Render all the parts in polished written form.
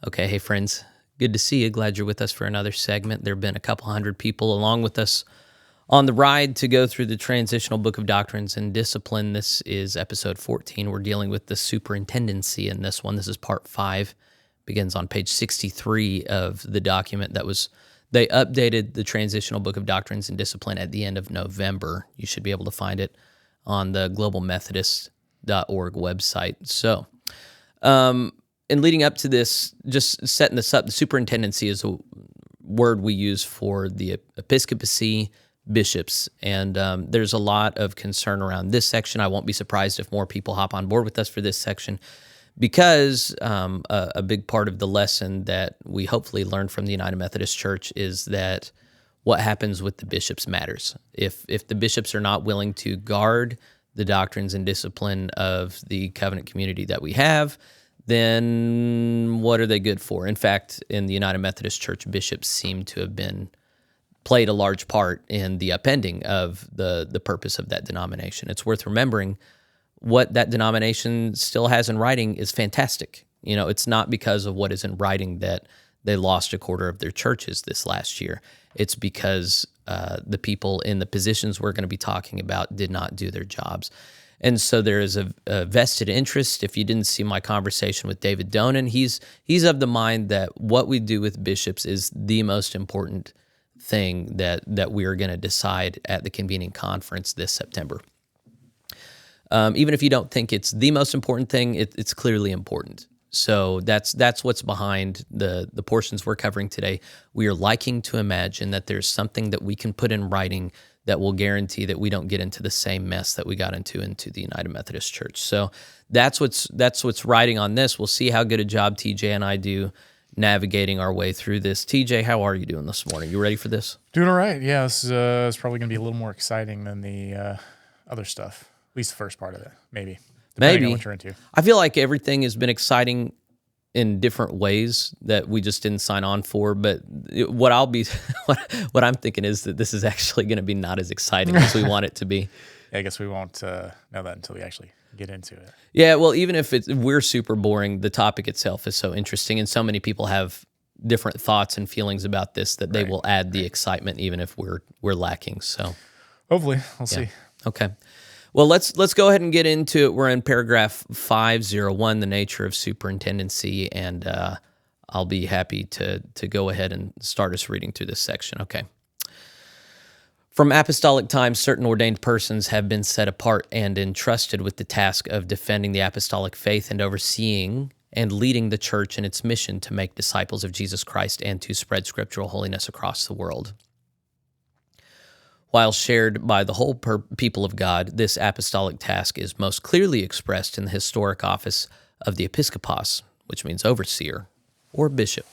Okay, hey friends, good to see you. Glad you're with us for another segment. There have been a couple hundred people along with us on the ride to go through the transitional book of doctrines and discipline. This is episode 14. We're dealing with the superintendency in this one. This is part 5. Begins on page 63 of the document they updated the transitional book of doctrines and discipline at the end of November. You should be able to find it on the globalmethodist.org website. So, and leading up to this, just setting this up, the superintendency is a word we use for the episcopacy, bishops, and there's a lot of concern around this section. I won't be surprised if more people hop on board with us for this section, because a big part of the lesson that we hopefully learn from the United Methodist Church is that what happens with the bishops matters. If the bishops are not willing to guard the doctrines and discipline of the covenant community that we have, then what are they good for? In fact, in the United Methodist Church, bishops seem to have played a large part in the upending of the purpose of that denomination. It's worth remembering what that denomination still has in writing is fantastic. You know, it's not because of what is in writing that they lost a quarter of their churches this last year. It's because the people in the positions we're going to be talking about did not do their jobs. And so there is a vested interest. If you didn't see my conversation with David Donan, he's of the mind that what we do with bishops is the most important thing that we are going to decide at the convening conference this September. Even if you don't think it's the most important thing, it's clearly important. So that's what's behind the portions we're covering today. We are liking to imagine that there's something that we can put in writing that will guarantee that we don't get into the same mess that we got into the United Methodist Church. So that's what's riding on this. We'll see how good a job TJ and I do navigating our way through this. TJ, how are you doing this morning? You ready for this? Doing all right. Yeah, this is probably going to be a little more exciting than the other stuff. At least the first part of it, maybe. Depending on what you're into. I feel like everything has been exciting in different ways that we just didn't sign on for. But what I'm thinking is that this is actually going to be not as exciting as we want it to be. Yeah, I guess we won't know that until we actually get into it. Yeah, well, even if we're super boring, the topic itself is so interesting, and so many people have different thoughts and feelings about this that they will add the excitement, even if we're lacking. So hopefully, we'll see. Okay. Well, let's go ahead and get into it. We're in paragraph 501, the nature of superintendency, and I'll be happy to go ahead and start us reading through this section. Okay. From apostolic times, certain ordained persons have been set apart and entrusted with the task of defending the apostolic faith and overseeing and leading the church in its mission to make disciples of Jesus Christ and to spread scriptural holiness across the world. While shared by the whole people of God, this apostolic task is most clearly expressed in the historic office of the episcopos, which means overseer or bishop.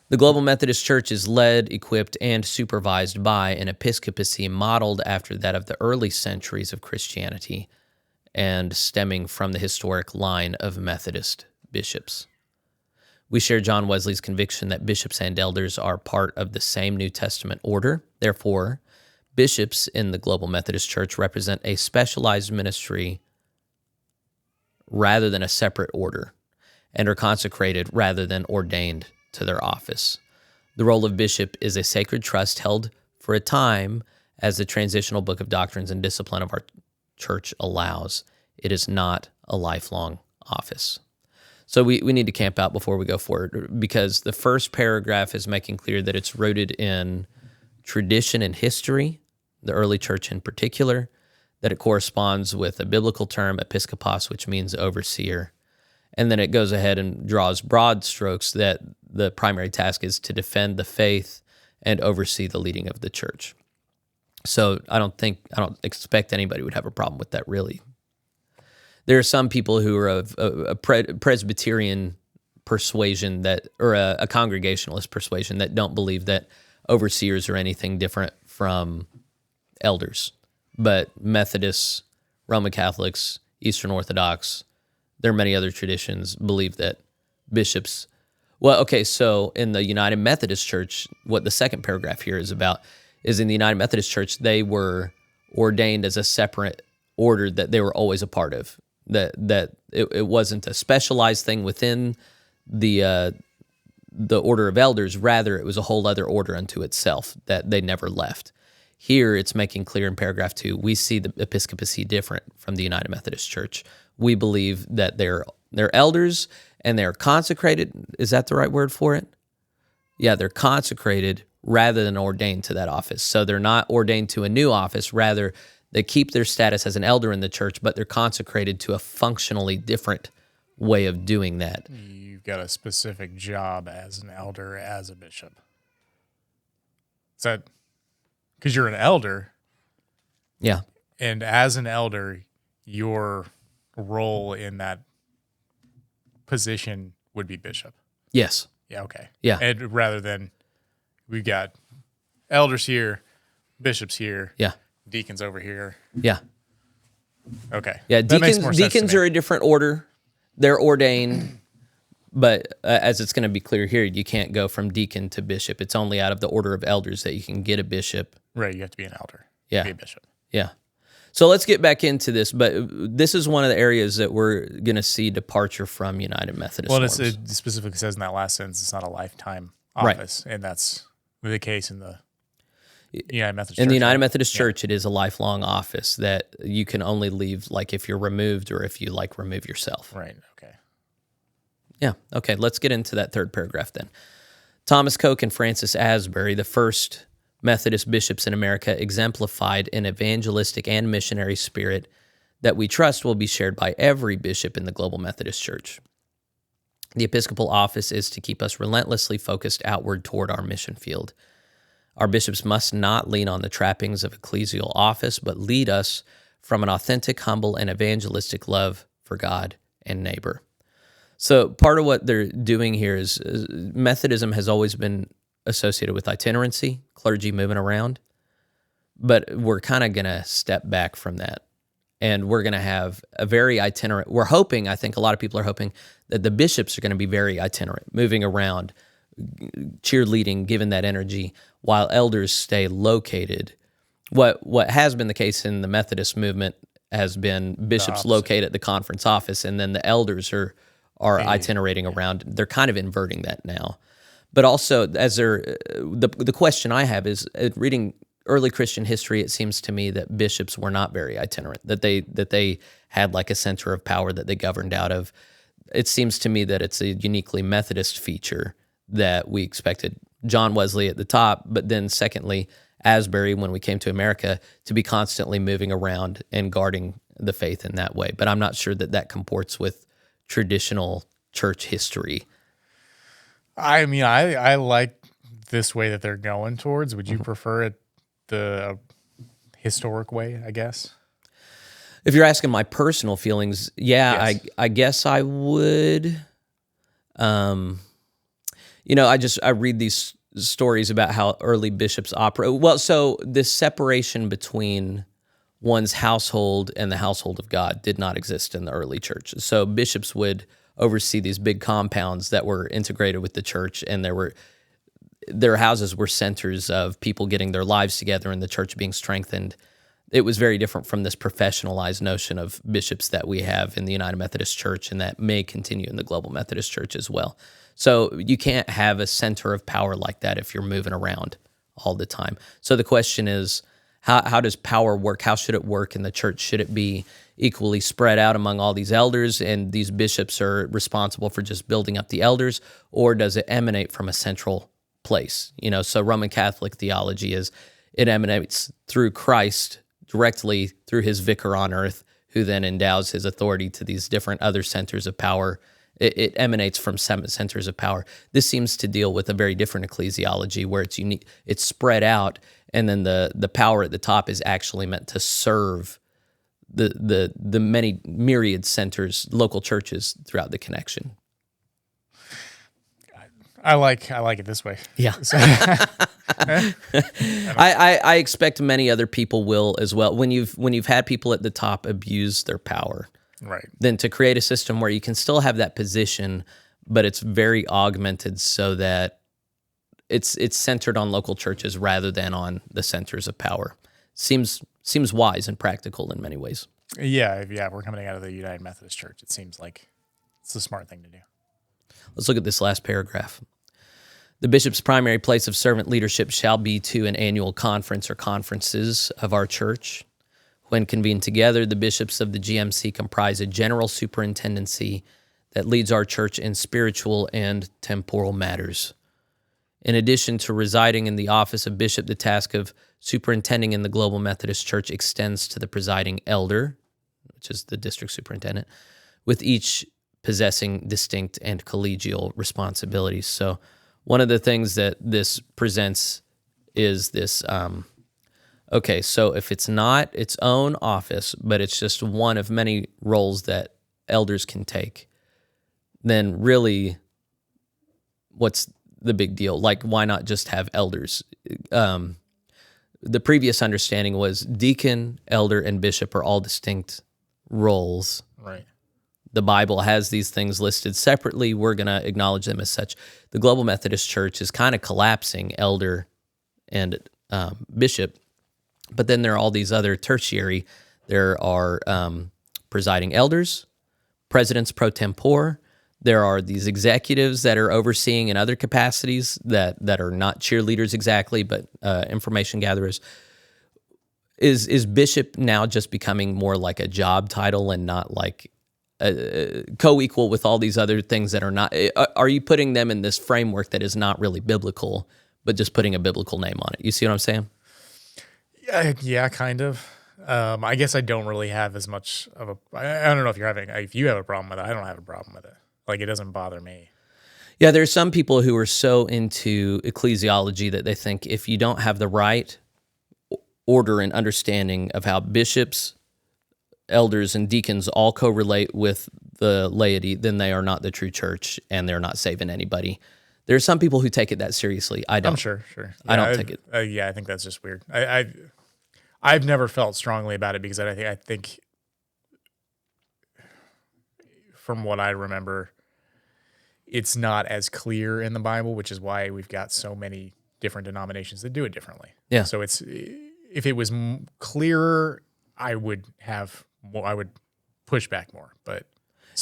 The Global Methodist Church is led, equipped, and supervised by an episcopacy modeled after that of the early centuries of Christianity and stemming from the historic line of Methodist bishops. We share John Wesley's conviction that bishops and elders are part of the same New Testament order. Therefore, bishops in the Global Methodist Church represent a specialized ministry rather than a separate order, and are consecrated rather than ordained to their office. The role of bishop is a sacred trust held for a time as the transitional book of doctrines and discipline of our church allows. It is not a lifelong office. So we need to camp out before we go forward, because the first paragraph is making clear that it's rooted in tradition and history, the early church in particular, that it corresponds with a biblical term, episkopos, which means overseer. And then it goes ahead and draws broad strokes that the primary task is to defend the faith and oversee the leading of the church. So I don't expect anybody would have a problem with that, really. There are some people who are of a Presbyterian persuasion or a Congregationalist persuasion that don't believe that overseers are anything different from elders. But Methodists, Roman Catholics, Eastern Orthodox, there are many other traditions, believe that bishops... Well, okay, so in the United Methodist Church, what the second paragraph here is about is in the United Methodist Church, they were ordained as a separate order that they were always a part of. That it wasn't a specialized thing within the order of elders. Rather, it was a whole other order unto itself that they never left. Here, it's making clear in paragraph 2, we see the episcopacy different from the United Methodist Church. We believe that they're elders and they're consecrated. Is that the right word for it? Yeah, they're consecrated rather than ordained to that office. So they're not ordained to a new office. Rather, they keep their status as an elder in the church, but they're consecrated to a functionally different way of doing that. You've got a specific job as an elder, as a bishop. Is that because you're an elder? Yeah. And as an elder, your role in that position would be bishop. Yes. Yeah, okay. Yeah. And rather than we've got elders here, bishops here, Yeah. deacons over here. Yeah. Okay. Yeah, That makes more sense to deacons me. are a different order. They're ordained, but as it's going to be clear here, you can't go from deacon to bishop. It's only out of the order of elders that you can get a bishop. Right, you have to be an elder. Yeah. To be a bishop. Yeah. So let's get back into this, but this is one of the areas that we're going to see departure from United Methodist Well, norms. it specifically says in that last sentence it's not a lifetime Right. office, and that's the case in the United Methodist In Church. the United right? Methodist Church, it is a lifelong office that you can only leave like if you're removed or if you like remove yourself. Right, okay. Yeah. Okay. Let's get into that third paragraph then. Thomas Coke and Francis Asbury, the first Methodist bishops in America, exemplified an evangelistic and missionary spirit that we trust will be shared by every bishop in the Global Methodist Church. The episcopal office is to keep us relentlessly focused outward toward our mission field. Our bishops must not lean on the trappings of ecclesial office, but lead us from an authentic, humble, and evangelistic love for God and neighbor. So part of what they're doing here is Methodism has always been associated with itinerancy, clergy moving around, but we're kind of going to step back from that. And we're going to have a very itinerant, we're hoping, I think a lot of people are hoping, that the bishops are going to be very itinerant, moving around, cheerleading, giving that energy, while elders stay located. What has been the case in the Methodist movement has been bishops locate at the conference office, and then the elders are itinerating around. They're kind of inverting that now. But also, as the question I have is, reading early Christian history, it seems to me that bishops were not very itinerant, that they had like a center of power that they governed out of. It seems to me that it's a uniquely Methodist feature that we expected John Wesley at the top, but then secondly, Asbury, when we came to America, to be constantly moving around and guarding the faith in that way. But I'm not sure that comports with traditional church history. I mean, I like this way that they're going towards. Would you prefer it the historic way, I guess? If you're asking my personal feelings, yeah, Yes. I guess I would. I read these stories about how early bishops operate. Well, so this separation between one's household and the household of God did not exist in the early church. So bishops would oversee these big compounds that were integrated with the church, and their houses were centers of people getting their lives together and the church being strengthened. It was very different from this professionalized notion of bishops that we have in the United Methodist Church, and that may continue in the Global Methodist Church as well. So you can't have a center of power like that if you're moving around all the time. So the question is, how does power work? How should it work in the church? Should it be equally spread out among all these elders, and these bishops are responsible for just building up the elders, or does it emanate from a central place? So Roman Catholic theology is it emanates through Christ directly through his vicar on earth, who then endows his authority to these different other centers of power. It emanates from some centers of power. This seems to deal with a very different ecclesiology where it's unique, it's spread out, and then the power at the top is actually meant to serve the many myriad centers, local churches throughout the connection. I like it this way. Yeah. So, I expect many other people will as well. When you've had people at the top abuse their power, right. then to create a system where you can still have that position, but it's very augmented so that it's centered on local churches rather than on the centers of power. Seems wise and practical in many ways. Yeah, we're coming out of the United Methodist Church. It seems like it's the smart thing to do. Let's look at this last paragraph. The bishop's primary place of servant leadership shall be to an annual conference or conferences of our church. When convened together, the bishops of the GMC comprise a general superintendency that leads our church in spiritual and temporal matters. In addition to residing in the office of bishop, the task of superintending in the Global Methodist Church extends to the presiding elder, which is the district superintendent, with each possessing distinct and collegial responsibilities. So one of the things that this presents is this, okay, so if it's not its own office, but it's just one of many roles that elders can take, then really what's the big deal? Like, why not just have elders? The previous understanding was deacon, elder, and bishop are all distinct roles. Right. The Bible has these things listed separately. We're going to acknowledge them as such. The Global Methodist Church is kind of collapsing elder and bishop, but then there are all these other tertiary. There are presiding elders, presidents pro tempore. There are these executives that are overseeing in other capacities that are not cheerleaders exactly, but information gatherers. Is bishop now just becoming more like a job title and not like co-equal with all these other things that are not? Are you putting them in this framework that is not really biblical, but just putting a biblical name on it? You see what I'm saying? Yeah, kind of. I guess I don't really have as much of a. I don't know if you have a problem with it. I don't have a problem with it. Like, it doesn't bother me. Yeah, there's some people who are so into ecclesiology that they think if you don't have the right order and understanding of how bishops, elders, and deacons all correlate with the laity, then they are not the true church and they're not saving anybody. There are some people who take it that seriously. I don't. I'm sure. Yeah, I don't take it. Yeah, I think that's just weird. I've never felt strongly about it because I think from what I remember, it's not as clear in the Bible, which is why we've got so many different denominations that do it differently. Yeah. So if it was clearer, I would push back more. But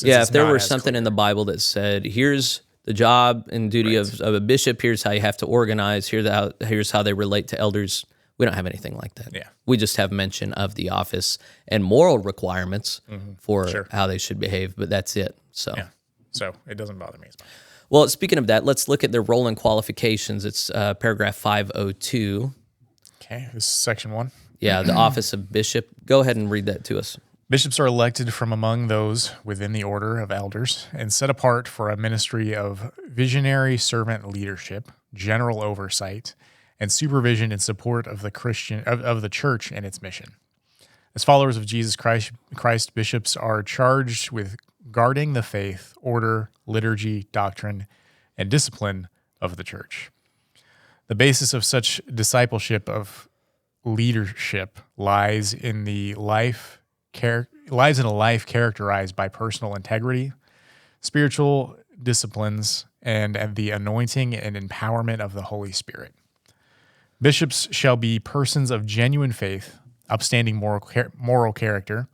yeah, if there were something in the Bible that said, here's the job and duty of a bishop, here's how you have to organize, here's how they relate to elders. We don't have anything like that. Yeah. We just have mention of the office and moral requirements for how they should behave, but that's it. So, yeah. So it doesn't bother me as much. Well, speaking of that, let's look at their role and qualifications. It's paragraph 502. Okay, this is section 1. Yeah, the office of bishop. Go ahead and read that to us. Bishops are elected from among those within the order of elders and set apart for a ministry of visionary servant leadership, general oversight, and supervision in support of the church and its mission. As followers of Jesus Christ, bishops are charged with guarding the faith, order, liturgy, doctrine, and discipline of the church. The basis of such discipleship of leadership lies in a life characterized by personal integrity, spiritual disciplines, and the anointing and empowerment of the Holy Spirit. Bishops shall be persons of genuine faith, upstanding moral character,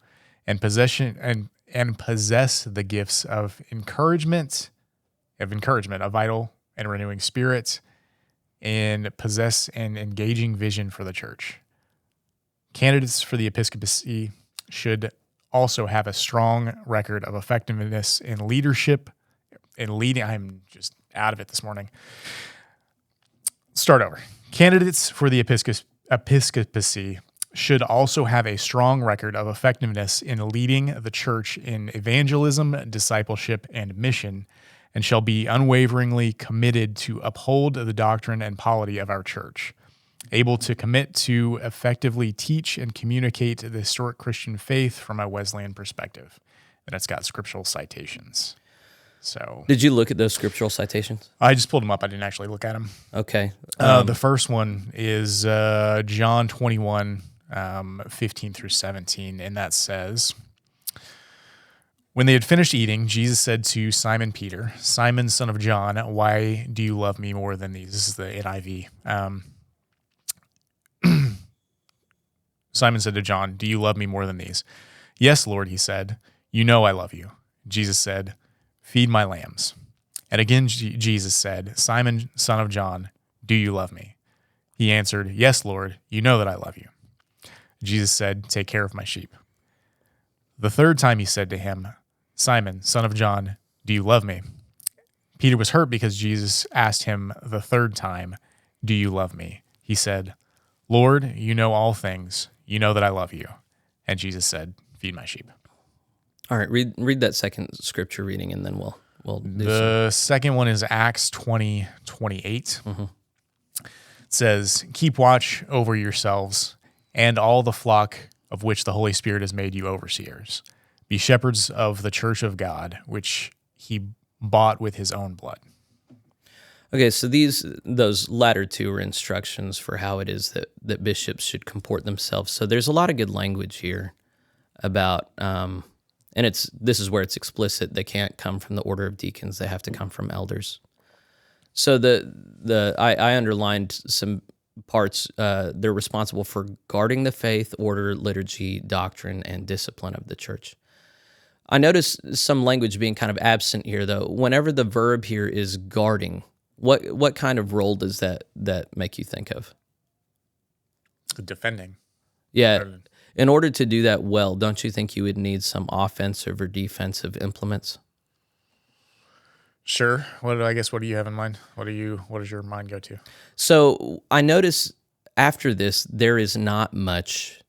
and possess the gifts of encouragement, a vital and renewing spirit, and possess an engaging vision for the church. Candidates for the episcopacy should also have a strong record of effectiveness in leadership and leading. I'm just out of it this morning. Start over. Candidates for the episcopacy should also have a strong record of effectiveness in leading the church in evangelism, discipleship, and mission, and shall be unwaveringly committed to uphold the doctrine and polity of our church, able to commit to effectively teach and communicate the historic Christian faith from a Wesleyan perspective. And it's got scriptural citations. So, did you look at those scriptural citations? I just pulled them up. I didn't actually look at them. Okay. The first one is John 21, 15 through 17, and that says, when they had finished eating, Jesus said to Simon Peter, "Simon, son of John, why do you love me more than these?" This is the NIV. Simon said to John, "Do you love me more than these?" "Yes, Lord," he said. "You know I love you." Jesus said, "Feed my lambs." And again, Jesus said, Simon, son of John, do you love me? He answered, yes, Lord, you know that I love you. Jesus said, take care of my sheep. The third time he said to him, Simon, son of John, do you love me? Peter was hurt because Jesus asked him the third time, do you love me? He said, Lord, you know all things. You know that I love you. And Jesus said, feed my sheep. All right, read that second scripture reading, and then we'll do The second one is Acts 20:28. It says, keep watch over yourselves and all the flock of which the Holy Spirit has made you overseers. Be shepherds of the church of God, which he bought with his own blood. Okay, so those latter two are instructions for how it is that bishops should comport themselves. So there's a lot of good language here about, and this is where it's explicit. They can't come from the order of deacons; they have to come from elders. So I underlined some parts. They're responsible for guarding the faith, order, liturgy, doctrine, and discipline of the church. I notice some language being kind of absent here, though. Whenever the verb here is guarding, what kind of role does that make you think of? Defending. Yeah. In order to do that well, don't you think you would need some offensive or defensive implements? Sure. What do you have in mind? What does your mind go to? So I notice after this, there is not much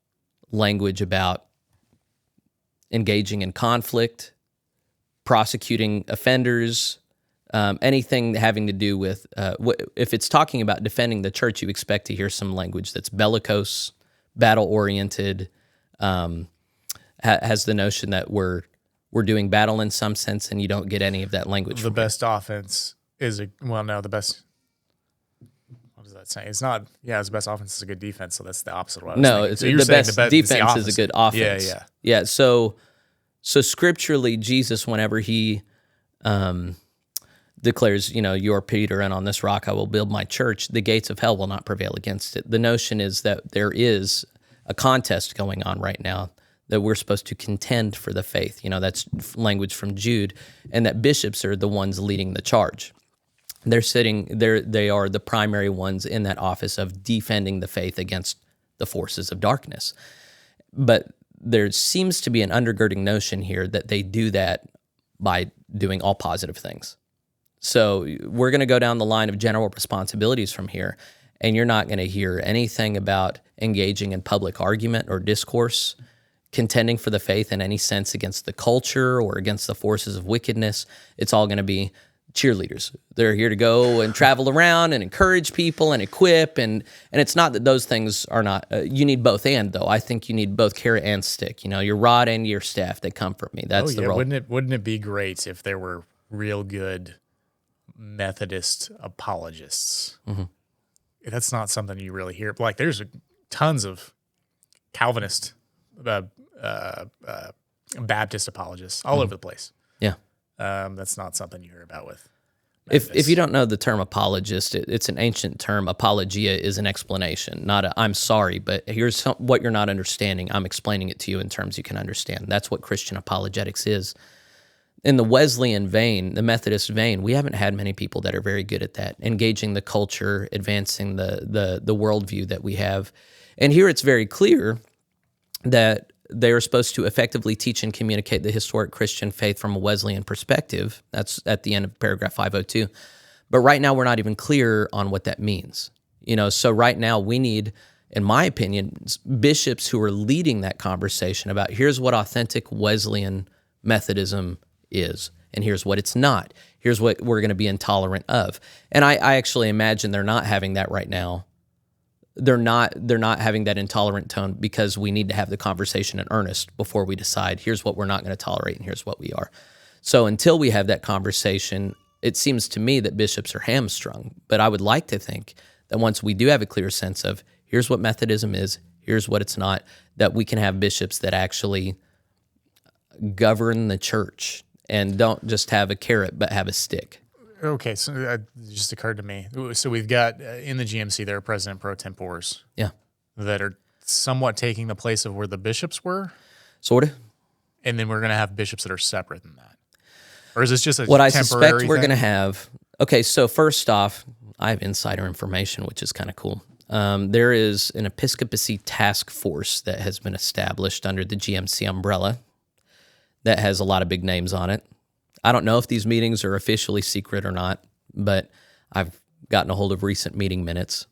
language about engaging in conflict, prosecuting offenders, anything having to do with, if it's talking about defending the church, you expect to hear some language that's bellicose, battle-oriented, has the notion that we're doing battle in some sense, and you don't get any of that language. The best offense is the best. What does that say? It's not. Yeah, the best offense is a good defense. So that's the opposite of what I was thinking. It's so you're the saying best defense is a good offense. Yeah. So scripturally, Jesus, whenever he declares, you are Peter, and on this rock I will build my church, the gates of hell will not prevail against it. The notion is that there is a contest going on right now, that we're supposed to contend for the faith. That's language from Jude, and that bishops are the ones leading the charge. They're sitting there, they are the primary ones in that office of defending the faith against the forces of darkness. But there seems to be an undergirding notion here that they do that by doing all positive things. So we're going to go down the line of general responsibilities from here, and you're not going to hear anything about engaging in public argument or discourse, contending for the faith in any sense against the culture or against the forces of wickedness. It's all going to be cheerleaders. They're here to go and travel around and encourage people and equip, and it's not that those things are not, you need both and, though. I think you need both carrot and stick. Your rod and your staff, they comfort me. That's the role. Wouldn't it be great if there were real good Methodist apologists? Mm-hmm. That's not something you really hear. Like, there's tons of Calvinist, Baptist apologists all over the place. Yeah. That's not something you hear about with Methodists. If you don't know the term apologist, it's an ancient term. Apologia is an explanation, not a I'm sorry, but here's what you're not understanding. I'm explaining it to you in terms you can understand. That's what Christian apologetics is. In the Wesleyan vein, the Methodist vein, we haven't had many people that are very good at that, engaging the culture, advancing the worldview that we have. And here it's very clear that they are supposed to effectively teach and communicate the historic Christian faith from a Wesleyan perspective. That's at the end of paragraph 502. But right now, we're not even clear on what that means. So right now we need, in my opinion, bishops who are leading that conversation about here's what authentic Wesleyan Methodism is, and here's what it's not. Here's what we're going to be intolerant of. And I actually imagine they're not having that right now. They're not having that intolerant tone because we need to have the conversation in earnest before we decide here's what we're not going to tolerate and here's what we are. So until we have that conversation, it seems to me that bishops are hamstrung. But I would like to think that once we do have a clear sense of here's what Methodism is, here's what it's not, that we can have bishops that actually govern the church and don't just have a carrot but have a stick. Okay, so it just occurred to me. So we've got in the GMC there are president pro tempores. Yeah. That are somewhat taking the place of where the bishops were. Sort of. And then we're going to have bishops that are separate than that. Or is this just a What I temporary suspect we're thing? going to have. Okay, so first off, I have insider information, which is kind of cool. There is an episcopacy task force that has been established under the GMC umbrella that has a lot of big names on it. I don't know if these meetings are officially secret or not, but I've gotten a hold of recent meeting minutes.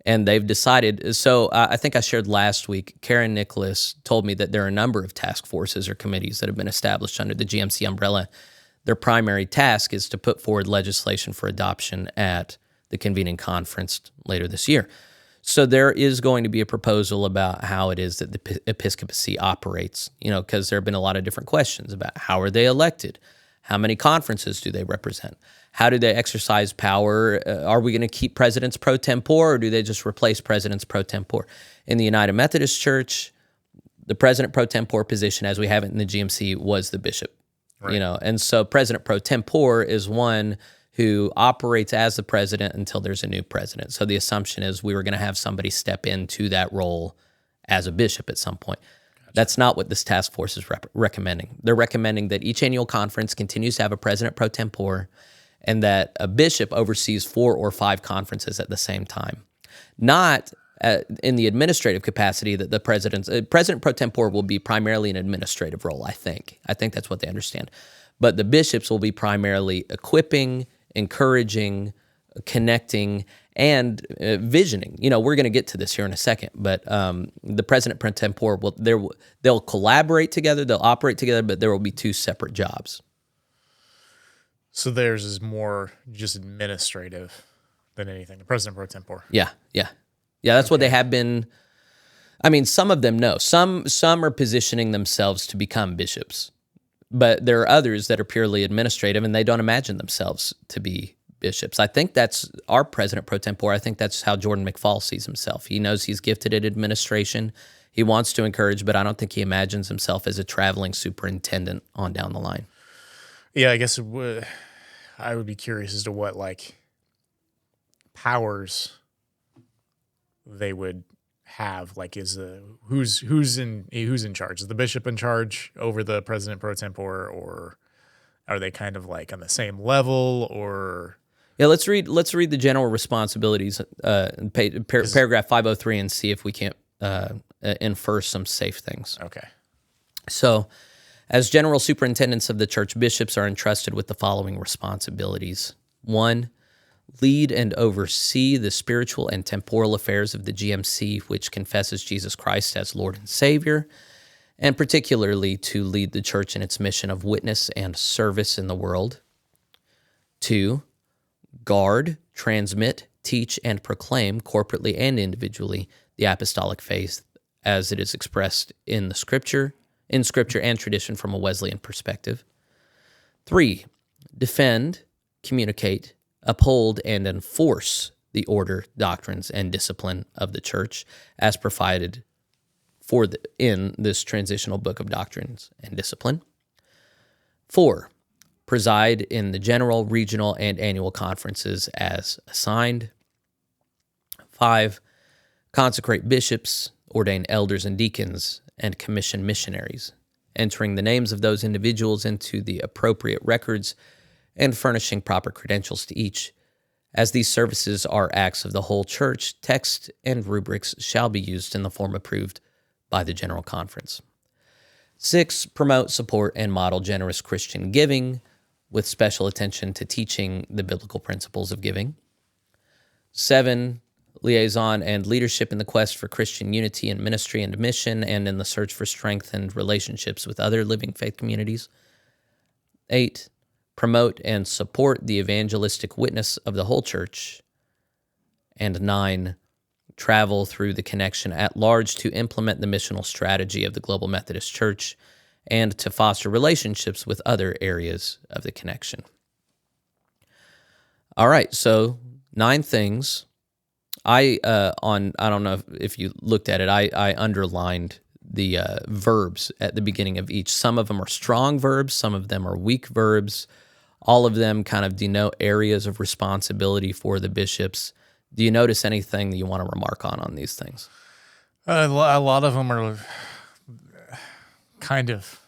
And they've decided, so I think I shared last week, Karen Nicholas told me that there are a number of task forces or committees that have been established under the GMC umbrella. Their primary task is to put forward legislation for adoption at the convening conference later this year. So there is going to be a proposal about how it is that the episcopacy operates, because there have been a lot of different questions about how are they elected? How many conferences do they represent? How do they exercise power? Are we going to keep presidents pro tempore, or do they just replace presidents pro tempore? In the United Methodist Church, the president pro tempore position, as we have it in the GMC, was the bishop. Right. And so president pro tempore is one who operates as the president until there's a new president. So the assumption is we were going to have somebody step into that role as a bishop at some point. That's not what this task force is recommending. They're recommending that each annual conference continues to have a president pro tempore, and that a bishop oversees 4 or 5 conferences at the same time. Not in the administrative capacity that the president pro tempore will be primarily an administrative role, I think. I think that's what they understand. But the bishops will be primarily equipping, encouraging, connecting, and visioning. We're going to get to this here in a second, but the president pro tempore, they'll collaborate together, they'll operate together, but there will be 2 separate jobs. So theirs is more just administrative than anything. The president pro tempore. Yeah. That's what they have been. I mean, some of them know. Some are positioning themselves to become bishops, but there are others that are purely administrative, and they don't imagine themselves to be bishops. I think that's our president pro tempore. I think that's how Jordan McFall sees himself. He knows he's gifted at administration. He wants to encourage, but I don't think he imagines himself as a traveling superintendent on down the line. Yeah, I guess I would be curious as to what powers they would have. Is who's in charge? Is the bishop in charge over the president pro tempore, or are they kind of on the same level? Or yeah, let's read the general responsibilities in paragraph 503 and see if we can't infer some safe things. Okay. So, as general superintendents of the church, bishops are entrusted with the following responsibilities. 1, lead and oversee the spiritual and temporal affairs of the GMC, which confesses Jesus Christ as Lord and Savior, and particularly to lead the church in its mission of witness and service in the world. 2, guard, transmit, teach, and proclaim corporately and individually the apostolic faith as it is expressed in the Scripture and tradition from a Wesleyan perspective. 3, defend, communicate, uphold, and enforce the order, doctrines, and discipline of the church as provided in this transitional book of doctrines and discipline. 4, preside in the general, regional, and annual conferences as assigned. 5, consecrate bishops, ordain elders and deacons, and commission missionaries, entering the names of those individuals into the appropriate records and furnishing proper credentials to each. As these services are acts of the whole church, text and rubrics shall be used in the form approved by the General Conference. 6, promote, support, and model generous Christian giving with special attention to teaching the biblical principles of giving. 7, liaison and leadership in the quest for Christian unity in ministry and mission and in the search for strengthened relationships with other living faith communities. 8, promote and support the evangelistic witness of the whole church. And 9, travel through the connection at large to implement the missional strategy of the Global Methodist Church and to foster relationships with other areas of the connection. All right, so 9 things. I don't know if you looked at it, I underlined the verbs at the beginning of each. Some of them are strong verbs, some of them are weak verbs. All of them kind of denote areas of responsibility for the bishops. Do you notice anything that you want to remark on these things? A lot of them are kind of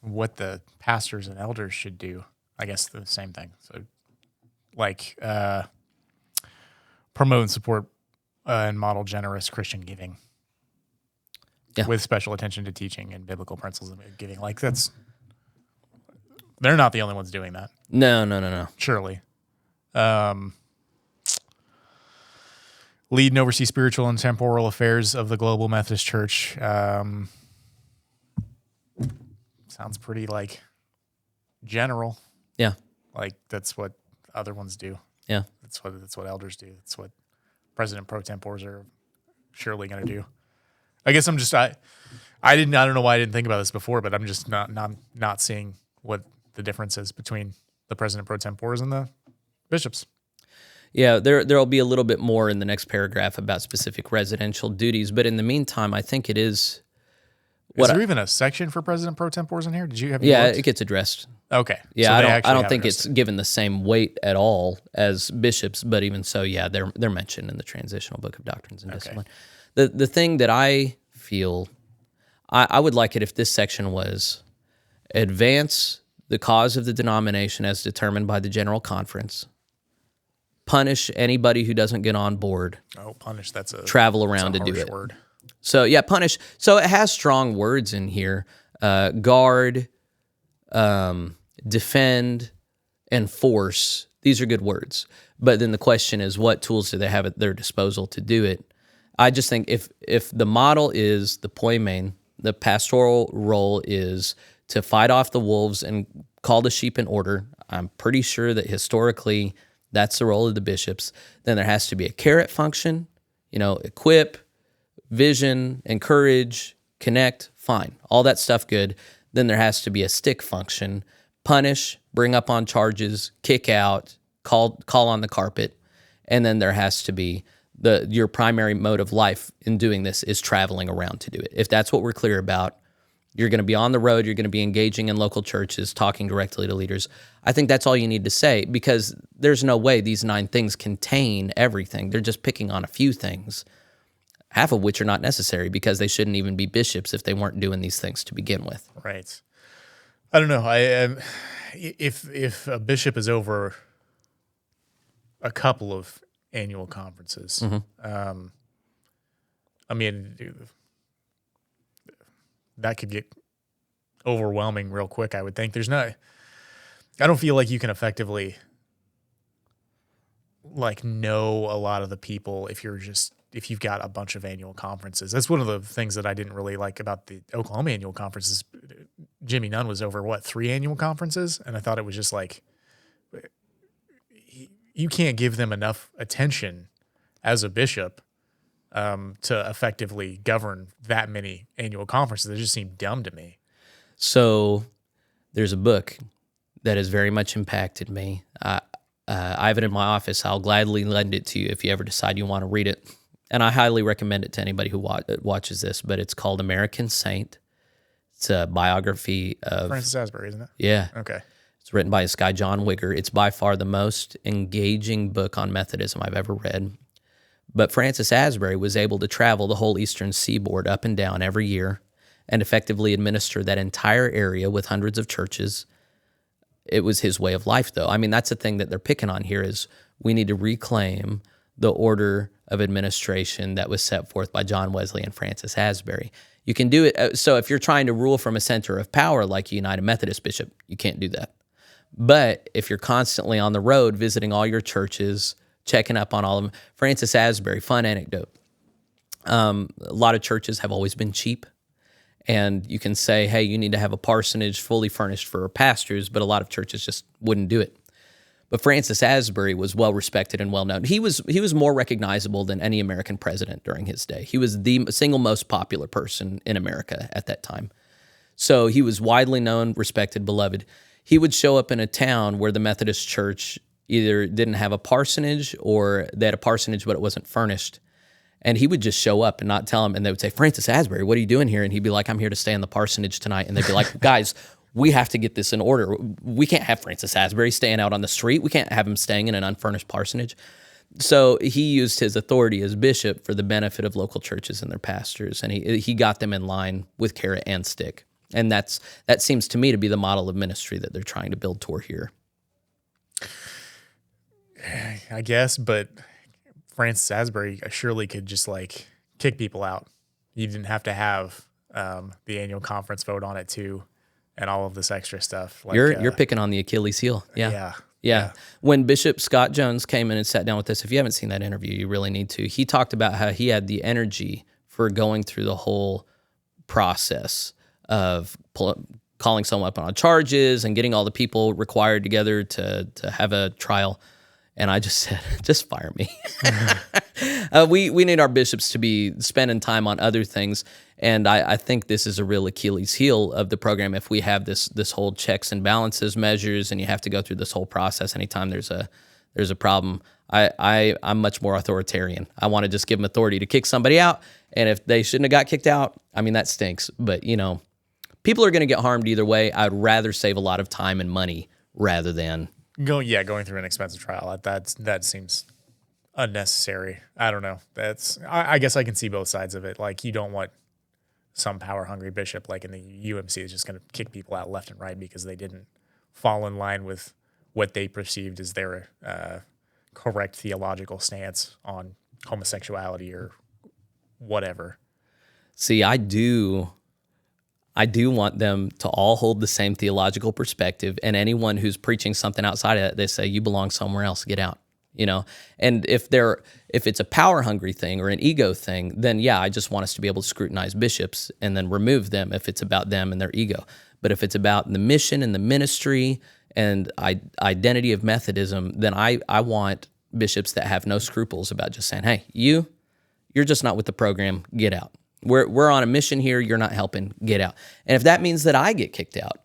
what the pastors and elders should do. I guess the same thing. So, like, promote and support and model generous Christian giving with special attention to teaching and biblical principles of giving. Like, they're not the only ones doing that. No. Surely. Lead and oversee spiritual and temporal affairs of the Global Methodist Church. Sounds pretty like general. Yeah. Like that's what other ones do. Yeah. That's what elders do. That's what President pro tempores are surely going to do. I guess I don't know why I didn't think about this before, but I'm just not seeing what the difference is between the President pro tempores and the bishops. Yeah, there'll be a little bit more in the next paragraph about specific residential duties, but in the meantime, I think it is. Is there even a section for President pro tempores in here? Did you have? Yeah, looked? It gets addressed. Okay. Yeah, so I don't think it's given the same weight at all as bishops, but even so, yeah, they're mentioned in the Transitional Book of Doctrines and Discipline. The thing that I feel, I would like it if this section was advance the cause of the denomination as determined by the General Conference, punish anybody who doesn't get on board. Oh, punish, travel around to do it. Word. So yeah, punish. So it has strong words in here. Guard, defend, enforce. These are good words. But then the question is, what tools do they have at their disposal to do it? I just think if the model is the poimen, the pastoral role is to fight off the wolves and call the sheep in order. I'm pretty sure that historically that's the role of the bishops. Then there has to be a carrot function, equip, vision, encourage, connect, fine. All that stuff good. Then there has to be a stick function, punish, bring up on charges, kick out, call on the carpet. And then there has to be your primary mode of life in doing this is traveling around to do it. If that's what we're clear about, you're going to be on the road, you're going to be engaging in local churches, talking directly to leaders. I think that's all you need to say, because there's no way these 9 things contain everything. They're just picking on a few things, half of which are not necessary because they shouldn't even be bishops if they weren't doing these things to begin with. Right. I don't know. If a bishop is over a couple of annual conferences, I mean, that could get overwhelming real quick, I would think. I don't feel like you can effectively know a lot of the people if you've got a bunch of annual conferences. That's one of the things that I didn't really like about the Oklahoma annual conferences. Jimmy Nunn was over 3 annual conferences, and I thought it was just like, you can't give them enough attention as a bishop to effectively govern that many annual conferences. They just seem dumb to me. So there's a book that has very much impacted me. I have it in my office. I'll gladly lend it to you if you ever decide you want to read it. And I highly recommend it to anybody who watches this, but it's called American Saint. It's a biography of Francis Asbury, isn't it? Yeah. Okay. It's written by this guy, John Wigger. It's by far the most engaging book on Methodism I've ever read. But Francis Asbury was able to travel the whole eastern seaboard up and down every year and effectively administer that entire area with hundreds of churches. It was his way of life, though. I mean, that's the thing that they're picking on here is we need to reclaim the order of administration that was set forth by John Wesley and Francis Asbury. You can do it. So if you're trying to rule from a center of power like a United Methodist bishop, you can't do that. But if you're constantly on the road visiting all your churches, checking up on all of them, Francis Asbury, fun anecdote. A lot of churches have always been cheap. And you can say, hey, you need to have a parsonage fully furnished for pastors, but a lot of churches just wouldn't do it. But Francis Asbury was well respected and well known. He was more recognizable than any American president during his day. He was the single most popular person in America at that time. So he was widely known, respected, beloved. He would show up in a town where the Methodist Church either didn't have a parsonage or they had a parsonage but it wasn't furnished. And he would just show up and not tell them. And they would say, Francis Asbury, what are you doing here? And he'd be like, I'm here to stay in the parsonage tonight. And they'd be like, guys, we have to get this in order. We can't have Francis Asbury staying out on the street. We can't have him staying in an unfurnished parsonage. So he used his authority as bishop for the benefit of local churches and their pastors. And he got them in line with carrot and stick. And that seems to me to be the model of ministry that they're trying to build toward here. I guess, but Francis Asbury surely could just like kick people out. You didn't have to have the annual conference vote on it too, and all of this extra stuff. Like, You're picking on the Achilles heel. Yeah. When Bishop Scott Jones came in and sat down with us, if you haven't seen that interview, you really need to. He talked about how he had the energy for going through the whole process of calling someone up on charges and getting all the people required together to have a trial. And I just said, just fire me. We need our bishops to be spending time on other things. And I think this is a real Achilles heel of the program if we have this whole checks and balances measures and you have to go through this whole process anytime there's a problem. I'm much more authoritarian. I want to just give them authority to kick somebody out. And if they shouldn't have got kicked out, I mean, that stinks. But, people are going to get harmed either way. I'd rather save a lot of time and money rather than... going through an expensive trial. That seems unnecessary. I don't know. I guess I can see both sides of it. Like, you don't want some power-hungry bishop like in the UMC is just going to kick people out left and right because they didn't fall in line with what they perceived as their correct theological stance on homosexuality or whatever. See, I do want them to all hold the same theological perspective, and anyone who's preaching something outside of that, they say, you belong somewhere else, get out. And if it's a power hungry thing or an ego thing, then yeah, I just want us to be able to scrutinize bishops and then remove them if it's about them and their ego. But if it's about the mission and the ministry and identity of Methodism, then I want bishops that have no scruples about just saying, hey, you're just not with the program, get out. We're on a mission here, you're not helping, get out. And if that means that I get kicked out,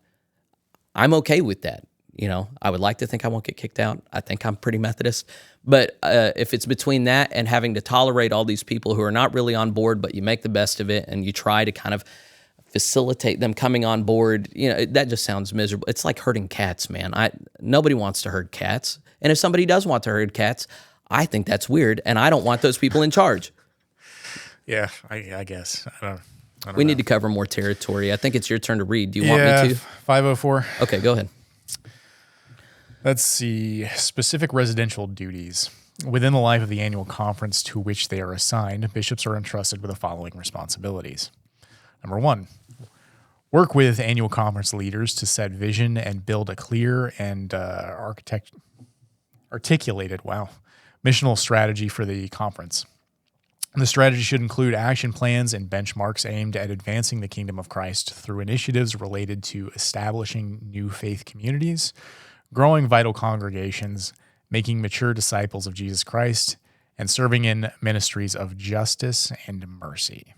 I'm okay with that. I would like to think I won't get kicked out. I think I'm pretty Methodist. But if it's between that and having to tolerate all these people who are not really on board, but you make the best of it and you try to kind of facilitate them coming on board, that just sounds miserable. It's like herding cats, man. Nobody wants to herd cats. And if somebody does want to herd cats, I think that's weird, and I don't want those people in charge. Yeah, I guess. I don't we know. need to cover more territory. I think it's your turn to read. Do you want me to? 504. Okay, go ahead. Let's see. Specific residential duties. Within the life of the annual conference to which they are assigned, bishops are entrusted with the following responsibilities. Number 1, work with annual conference leaders to set vision and build a clear and articulated, missional strategy for the conference. The strategy should include action plans and benchmarks aimed at advancing the kingdom of Christ through initiatives related to establishing new faith communities, growing vital congregations, making mature disciples of Jesus Christ, and serving in ministries of justice and mercy.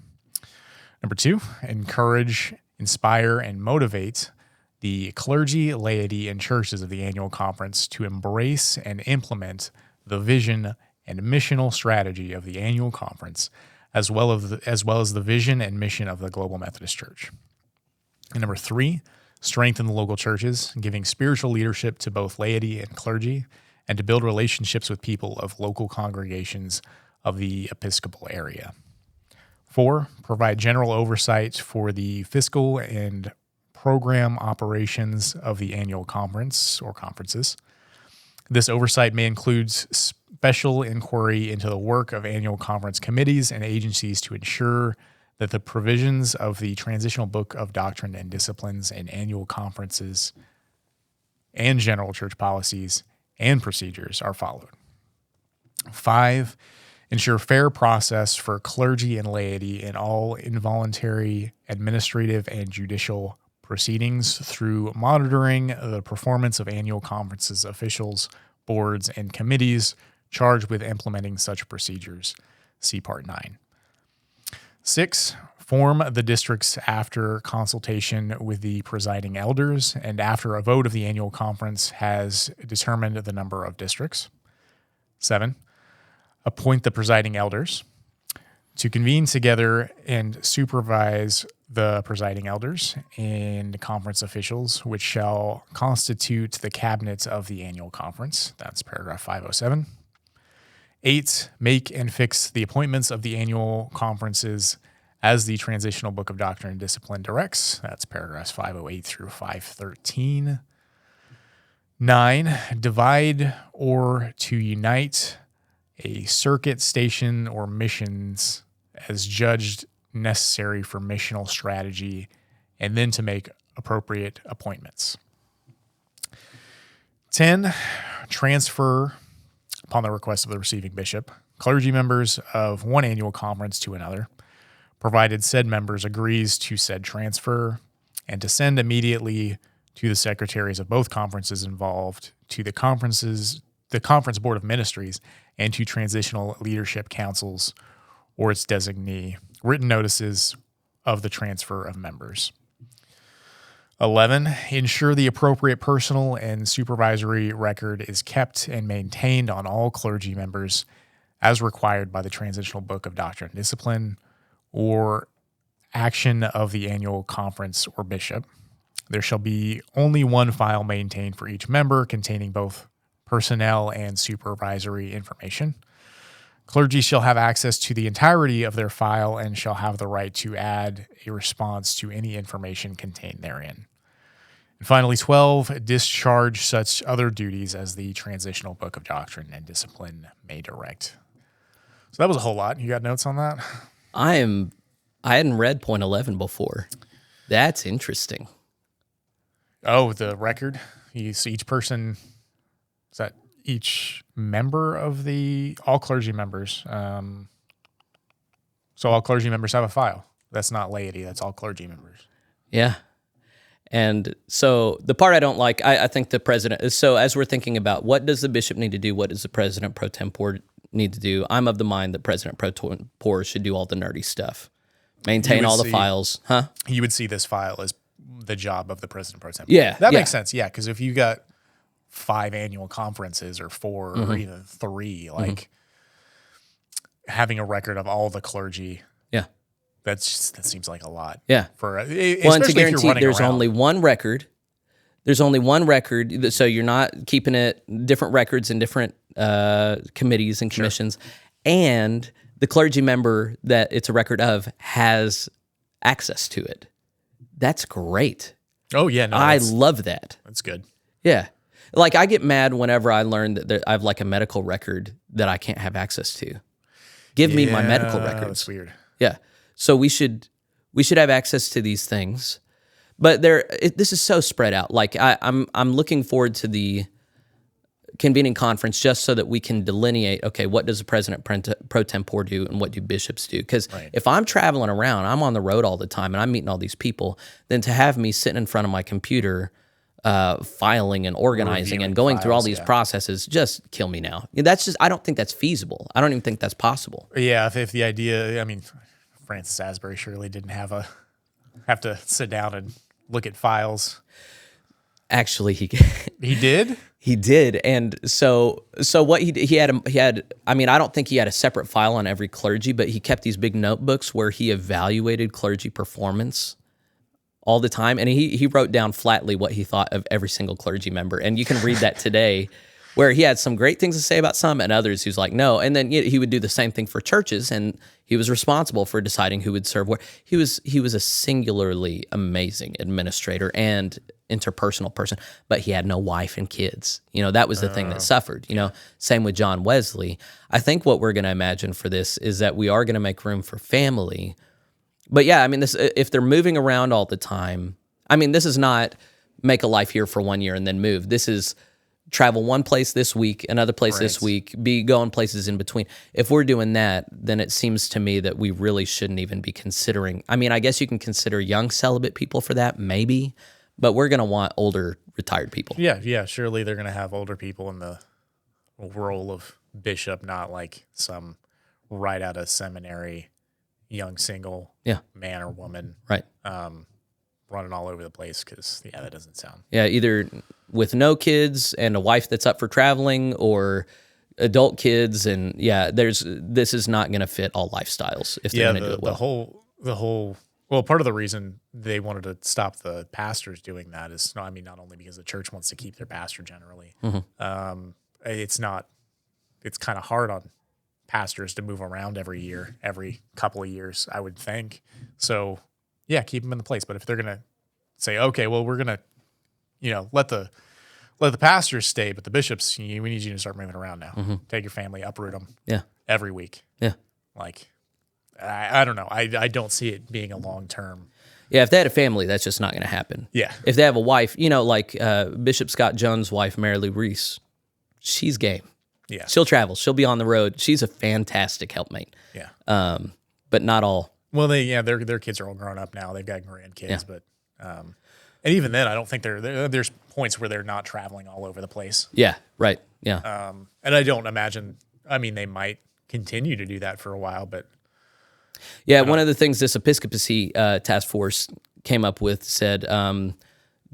Number 2, encourage, inspire, and motivate the clergy, laity, and churches of the annual conference to embrace and implement the vision and missional strategy of the annual conference, as well as the vision and mission of the Global Methodist Church. And number 3, strengthen the local churches, giving spiritual leadership to both laity and clergy, and to build relationships with people of local congregations of the episcopal area. 4, provide general oversight for the fiscal and program operations of the annual conference or conferences. This oversight may include special inquiry into the work of annual conference committees and agencies to ensure that the provisions of the Transitional Book of Doctrine and Disciplines and annual conferences and general church policies and procedures are followed. 5, ensure fair process for clergy and laity in all involuntary, administrative, and judicial proceedings through monitoring the performance of annual conferences officials, boards, and committees charged with implementing such procedures. See Part 9. 6, form the districts after consultation with the presiding elders and after a vote of the annual conference has determined the number of districts. 7, appoint the presiding elders to convene together and supervise the presiding elders and conference officials, which shall constitute the cabinet of the annual conference. That's paragraph 507. 8, make and fix the appointments of the annual conferences as the Transitional Book of Doctrine and Discipline directs. That's paragraphs 508 through 513. 9, divide or to unite a circuit, station, or missions as judged necessary for missional strategy, and then to make appropriate appointments. 10, transfer, upon the request of the receiving bishop, clergy members of one annual conference to another, provided said members agrees to said transfer, and to send immediately to the secretaries of both conferences involved, to the conference board of ministries, and to transitional leadership councils or its designee, written notices of the transfer of members. 11, ensure the appropriate personal and supervisory record is kept and maintained on all clergy members as required by the Transitional Book of Doctrine and Discipline or action of the annual conference or bishop. There shall be only one file maintained for each member containing both personnel and supervisory information. Clergy shall have access to the entirety of their file and shall have the right to add a response to any information contained therein. And finally, 12, discharge such other duties as the Transitional Book of Doctrine and Discipline may direct. So that was a whole lot. You got notes on that? I hadn't read point 11 before. That's interesting. Oh, the record? So each person, is that each member of all clergy members? So all clergy members have a file. That's not laity. That's all clergy members. Yeah. And so the part I don't like, I think the president, so as we're thinking about what does the bishop need to do, what does the president pro tempore need to do, I'm of the mind that president pro tempore should do all the nerdy stuff. Maintain all the files. Huh? You would see this file as the job of the president pro tempore. Yeah. That makes sense. Yeah, because if you got 5 annual conferences or 4 or even 3, like having a record of all the clergy. Yeah. That seems like a lot. Yeah. And to guarantee there's only one record. There's only one record, so you're not keeping it different records in different committees and commissions. Sure. And the clergy member that it's a record of has access to it. That's great. Oh, yeah. No, I love that. That's good. Yeah. Like, I get mad whenever I learn that I have like a medical record that I can't have access to. Give me my medical records. That's weird. Yeah. So we should have access to these things, but this is so spread out. Like I'm looking forward to the convening conference just so that we can delineate. Okay, what does the president pro tempore do, and what do bishops do? Because if I'm traveling around, I'm on the road all the time, and I'm meeting all these people, then to have me sitting in front of my computer, filing and organizing and going through all these processes, just kill me now. I don't think that's feasible. I don't even think that's possible. Yeah, if the idea, I mean, Francis Asbury surely didn't have to sit down and look at files. Actually, he did. He did, and so what he had. I mean, I don't think he had a separate file on every clergy, but he kept these big notebooks where he evaluated clergy performance all the time, and he wrote down flatly what he thought of every single clergy member, and you can read that today. Where he had some great things to say about some, and others he was like, no. And then he would do the same thing for churches, and he was responsible for deciding who would serve where. He was a singularly amazing administrator and interpersonal person, but he had no wife and kids. That was the thing that suffered. Same with John Wesley. I think what we're going to imagine for this is that we are going to make room for family. But yeah, I mean, if they're moving around all the time, I mean, this is not make a life here for 1 year and then move. This is travel one place this week, another place this week, be going places in between. If we're doing that, then it seems to me that we really shouldn't even be considering. I mean, I guess you can consider young celibate people for that, maybe, but we're going to want older retired people. Yeah, surely they're going to have older people in the role of bishop, not like some right out of seminary young single man or woman. Right. Running all over the place because, that doesn't sound... Yeah, either with no kids and a wife that's up for traveling, or adult kids, and this is not going to fit all lifestyles if they're going to do it well. The whole part of the reason they wanted to stop the pastors doing that is, not only because the church wants to keep their pastor generally. It's kind of hard on pastors to move around every couple of years, I would think. So, yeah, keep them in the place. But if they're going to say, okay, well, we're going to, let the pastors stay, but the bishops, we need you to start moving around now. Take your family, uproot them. Yeah. Every week. Yeah. Like, I don't know. I don't see it being a long-term. Yeah, if they had a family, that's just not going to happen. Yeah. If they have a wife, like Bishop Scott Jones' wife, Mary Lou Reese, she's game. Yeah. She'll travel. She'll be on the road. She's a fantastic helpmate. Yeah. But not all. Well, their kids are all grown up now. They've got grandkids, but and even then, I don't think there's points where they're not traveling all over the place. Yeah, right. Yeah. And I don't imagine. I mean, they might continue to do that for a while, but yeah, one of the things this episcopacy task force came up with said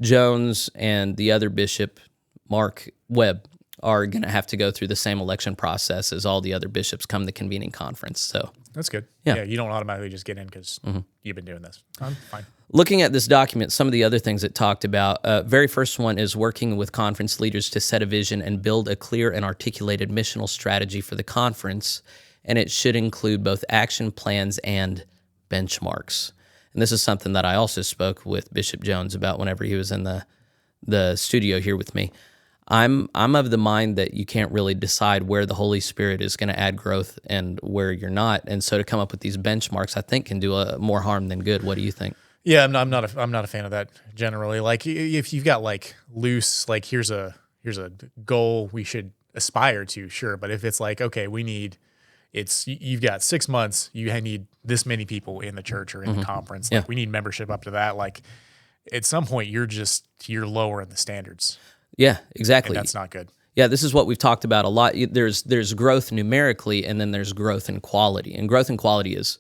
Jones and the other bishop, Mark Webb, are going to have to go through the same election process as all the other bishops come the convening conference. So that's good. Yeah. You don't automatically just get in because you've been doing this. I'm fine. Looking at this document, some of the other things it talked about, very first one is working with conference leaders to set a vision and build a clear and articulated missional strategy for the conference, and it should include both action plans and benchmarks. And this is something that I also spoke with Bishop Jones about whenever he was in the studio here with me. I'm of the mind that you can't really decide where the Holy Spirit is going to add growth and where you're not, and so to come up with these benchmarks, I think, can do more harm than good. What do you think? Yeah, I'm not a fan of that generally. Like if you've got like loose, like here's a goal we should aspire to, sure. But if it's like, okay, you've got 6 months, you need this many people in the church or in the conference. Like we need membership up to that. Like at some point you're lowering the standards. Yeah, exactly. And that's not good. Yeah, this is what we've talked about a lot. There's growth numerically, and then there's growth in quality. And growth in quality is,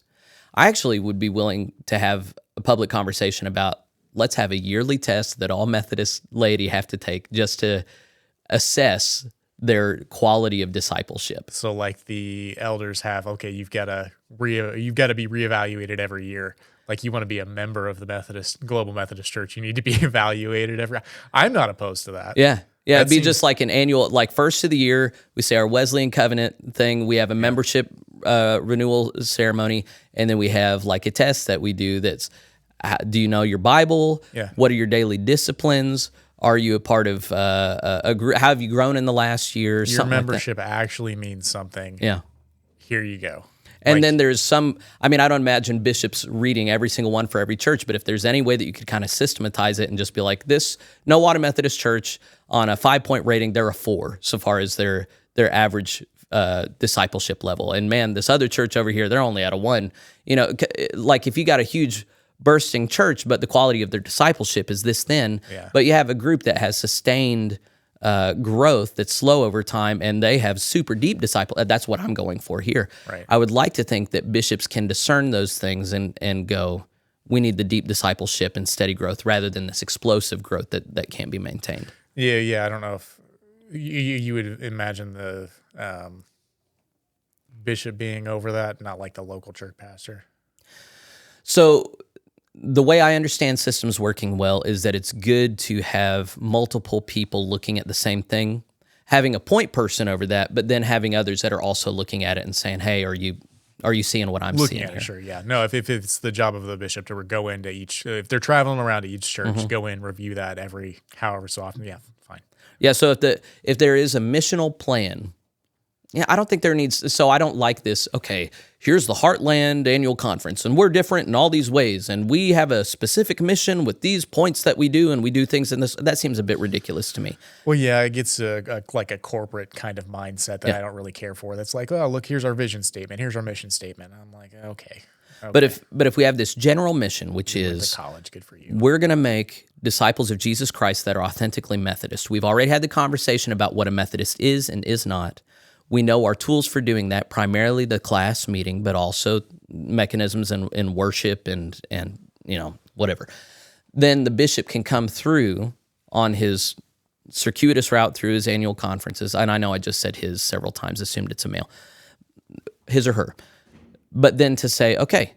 I actually would be willing to have a public conversation about, let's have a yearly test that all Methodist laity have to take just to assess their quality of discipleship. So like the elders have, okay, you've got to be reevaluated every year. Like you want to be a member of the Global Methodist Church, you need to be evaluated I'm not opposed to that. Yeah. Yeah, it'd be just like an annual, like first of the year, we say our Wesleyan covenant thing. We have a membership renewal ceremony, and then we have like a test that we do that's, do you know your Bible? Yeah. What are your daily disciplines? Are you a part of a group? How have you grown in the last year? Your membership actually means something. Yeah. Here you go. And then there's some, I don't imagine bishops reading every single one for every church, but if there's any way that you could kind of systematize it and just be like, this No Water Methodist Church on a 5-point rating, they're a 4 so far as their average discipleship level. And man, this other church over here, they're only at a 1. Like if you got a huge bursting church, but the quality of their discipleship is this thin, but you have a group that has sustained growth that's slow over time, and they have super deep disciple. That's what I'm going for here. Right. I would like to think that bishops can discern those things and go, we need the deep discipleship and steady growth rather than this explosive growth that can't be maintained. Yeah. I don't know if you would imagine the bishop being over that, not like the local church pastor. So the way I understand systems working well is that it's good to have multiple people looking at the same thing, having a point person over that, but then having others that are also looking at it and saying, hey, are you seeing what I'm looking seeing at here? It, sure, yeah. No, if it's the job of the bishop to go into each, if they're traveling around to each church, go in, review that however so often, yeah, fine. Yeah, so if there is a missional plan, yeah, I don't think there needs, so I don't like this, okay, here's the Heartland Annual Conference, and we're different in all these ways, and we have a specific mission with these points that we do, and we do things in this. That seems a bit ridiculous to me. Well, yeah, it gets like a corporate kind of mindset that I don't really care for. That's like, oh, look, here's our vision statement, here's our mission statement. I'm like, okay. But if we have this general mission, which is to college, good for you. We're going to make disciples of Jesus Christ that are authentically Methodist. We've already had the conversation about what a Methodist is and is not. We know our tools for doing that, primarily the class meeting, but also mechanisms in worship and whatever. Then the bishop can come through on his circuitous route through his annual conferences. And I know I just said his several times, assumed it's a male, his or her. But then to say, okay,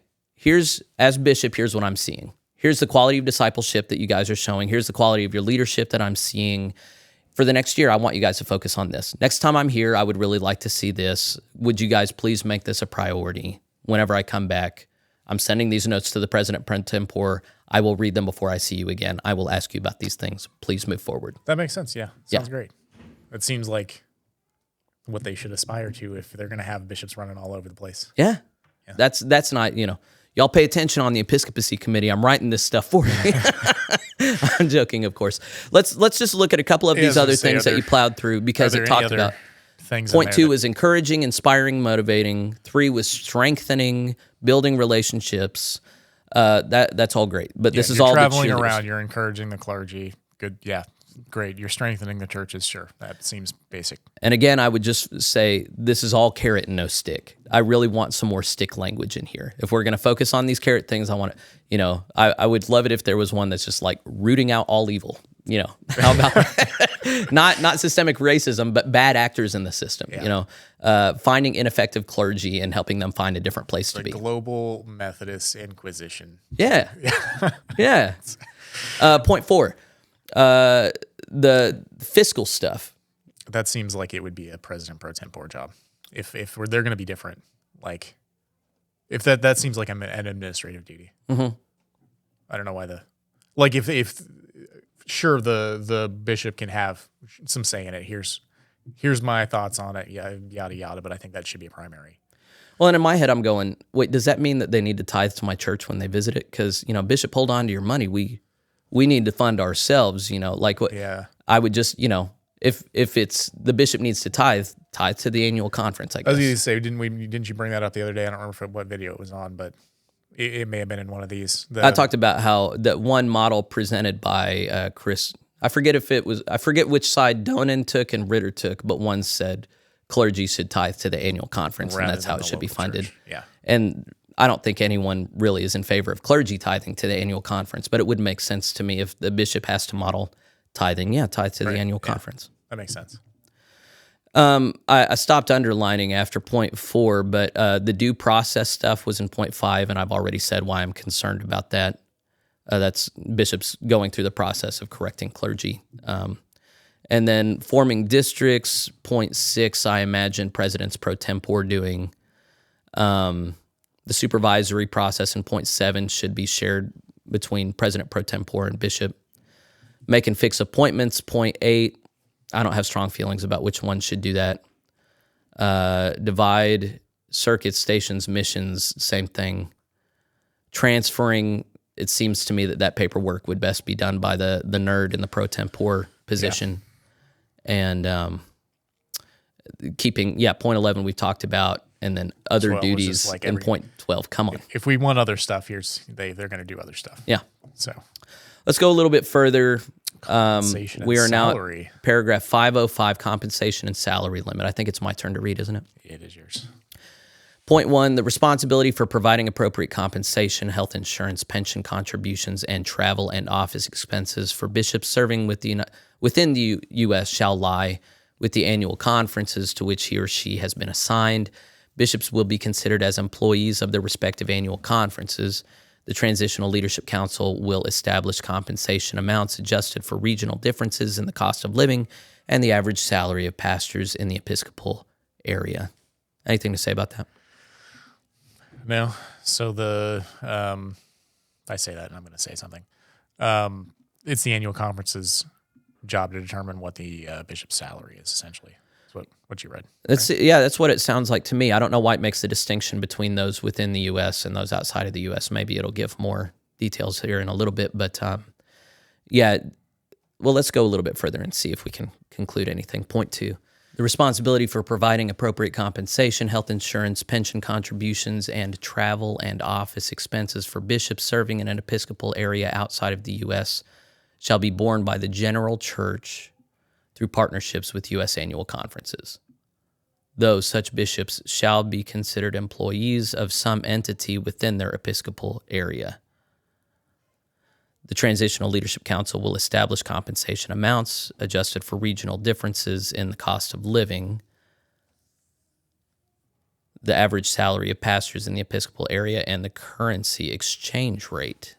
as bishop, here's what I'm seeing. Here's the quality of discipleship that you guys are showing. Here's the quality of your leadership that I'm seeing. for the next year, I want you guys to focus on this. Next time I'm here, I would really like to see this. Would you guys please make this a priority? Whenever I come back, I'm sending these notes to the president pro tempore. I will read them before I see you again. I will ask you about these things. Please move forward. That makes sense. Yeah. Sounds great. It seems like what they should aspire to if they're going to have bishops running all over the place. Yeah. That's not, y'all pay attention on the episcopacy committee. I'm writing this stuff for you. I'm joking, of course. Let's just look at a couple of these other things that you plowed through because it talked about things. Point 2 was encouraging, inspiring, motivating. 3 was strengthening, building relationships. That's all great. But this is all traveling around. You're encouraging the clergy. Good. Yeah. Great. You're strengthening the churches. Sure. That seems basic. And again, I would just say this is all carrot and no stick. I really want some more stick language in here. If we're going to focus on these carrot things, I want to, I would love it if there was one that's just like rooting out all evil. How about not systemic racism, but bad actors in the system, finding ineffective clergy and helping them find a different place to be. Global Methodist Inquisition. Yeah. Yeah. Point 4. The fiscal stuff. That seems like it would be a president pro tempore job. If they're going to be different, like if that seems like an administrative duty. Mm-hmm. I don't know why if sure the bishop can have some say in it. Here's my thoughts on it. Yeah, yada yada. But I think that should be a primary. Well, and in my head, I'm going, wait, does that mean that they need to tithe to my church when they visit it? Because bishop, hold on to your money. We need to fund ourselves, like what I would just, if it's the bishop needs to tithe to the annual conference, I guess. I was going to say, didn't you bring that up the other day? I don't remember what video it was on, but it may have been in one of these. I talked about how that one model presented by Chris, I forget which side Donan took and Ritter took, but one said clergy should tithe to the annual conference, and that's how it should be funded. Church. Yeah. And I don't think anyone really is in favor of clergy tithing to the annual conference, but it would make sense to me if the bishop has to model tithing. Yeah, tithe to the annual conference. That makes sense. I stopped underlining after point 4, but the due process stuff was in point 5, and I've already said why I'm concerned about that. That's bishops going through the process of correcting clergy. And then forming districts, point 6, I imagine presidents pro tempore doing. The supervisory process in point 7 should be shared between president pro tempore and bishop. Making fixed appointments, point 8. I don't have strong feelings about which one should do that. Divide circuits, stations, missions, same thing. Transferring, it seems to me that paperwork would best be done by the nerd in the pro tempore position. And keeping, point 11 we've talked about. And then other duties in point 12. Come on. If we want other stuff, they're going to do other stuff. Yeah. So let's go a little bit further. Compensation we are and salary. Now at paragraph 505, compensation and salary limit. I think it's my turn to read, isn't it? It is yours. Point 1, the responsibility for providing appropriate compensation, health insurance, pension contributions, and travel and office expenses for bishops serving within the U.S. shall lie with the annual conferences to which he or she has been assigned. Bishops will be considered as employees of their respective annual conferences. The Transitional Leadership Council will establish compensation amounts adjusted for regional differences in the cost of living and the average salary of pastors in the episcopal area. Anything to say about that? No. So I say that and I'm going to say something. It's the annual conference's job to determine what the bishop's salary is, essentially. What you read. That's what it sounds like to me. I don't know why it makes the distinction between those within the U.S. and those outside of the U.S. Maybe it'll give more details here in a little bit, but let's go a little bit further and see if we can conclude anything. Point 2, the responsibility for providing appropriate compensation, health insurance, pension contributions, and travel and office expenses for bishops serving in an episcopal area outside of the U.S. shall be borne by the general church through partnerships with U.S. annual conferences. Though such bishops shall be considered employees of some entity within their episcopal area. The Transitional Leadership Council will establish compensation amounts adjusted for regional differences in the cost of living, the average salary of pastors in the episcopal area, and the currency exchange rate.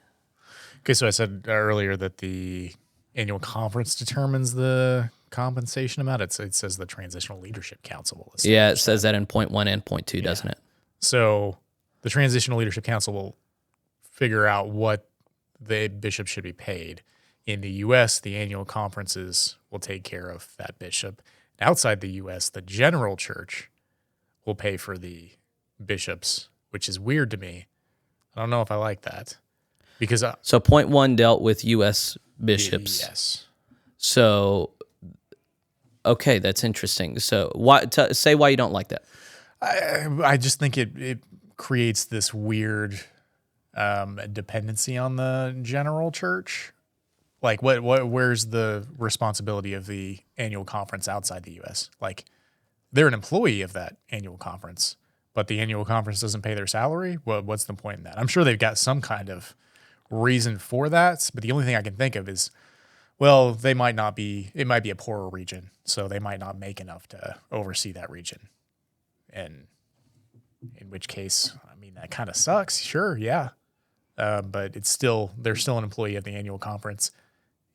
Okay, so I said earlier that the annual conference determines the compensation amount? It says the Transitional Leadership Council will establish. Yeah, it says that in point 1 and point 2, doesn't it? So the Transitional Leadership Council will figure out what the bishop should be paid. In the U.S., the annual conferences will take care of that bishop. Outside the U.S., the general church will pay for the bishops, which is weird to me. I don't know if I like that. Because So point 1 dealt with U.S. bishops. Yes. So, okay, that's interesting. So say why you don't like that. I just think it creates this weird dependency on the general church. Like, where's the responsibility of the annual conference outside the U.S.? Like, they're an employee of that annual conference, but the annual conference doesn't pay their salary? What's the point in that? I'm sure they've got some kind of reason for that, but the only thing I can think of is, well, it might be a poorer region, so they might not make enough to oversee that region. And in which case, I mean, that kind of sucks. Sure, yeah. But they're still an employee of the annual conference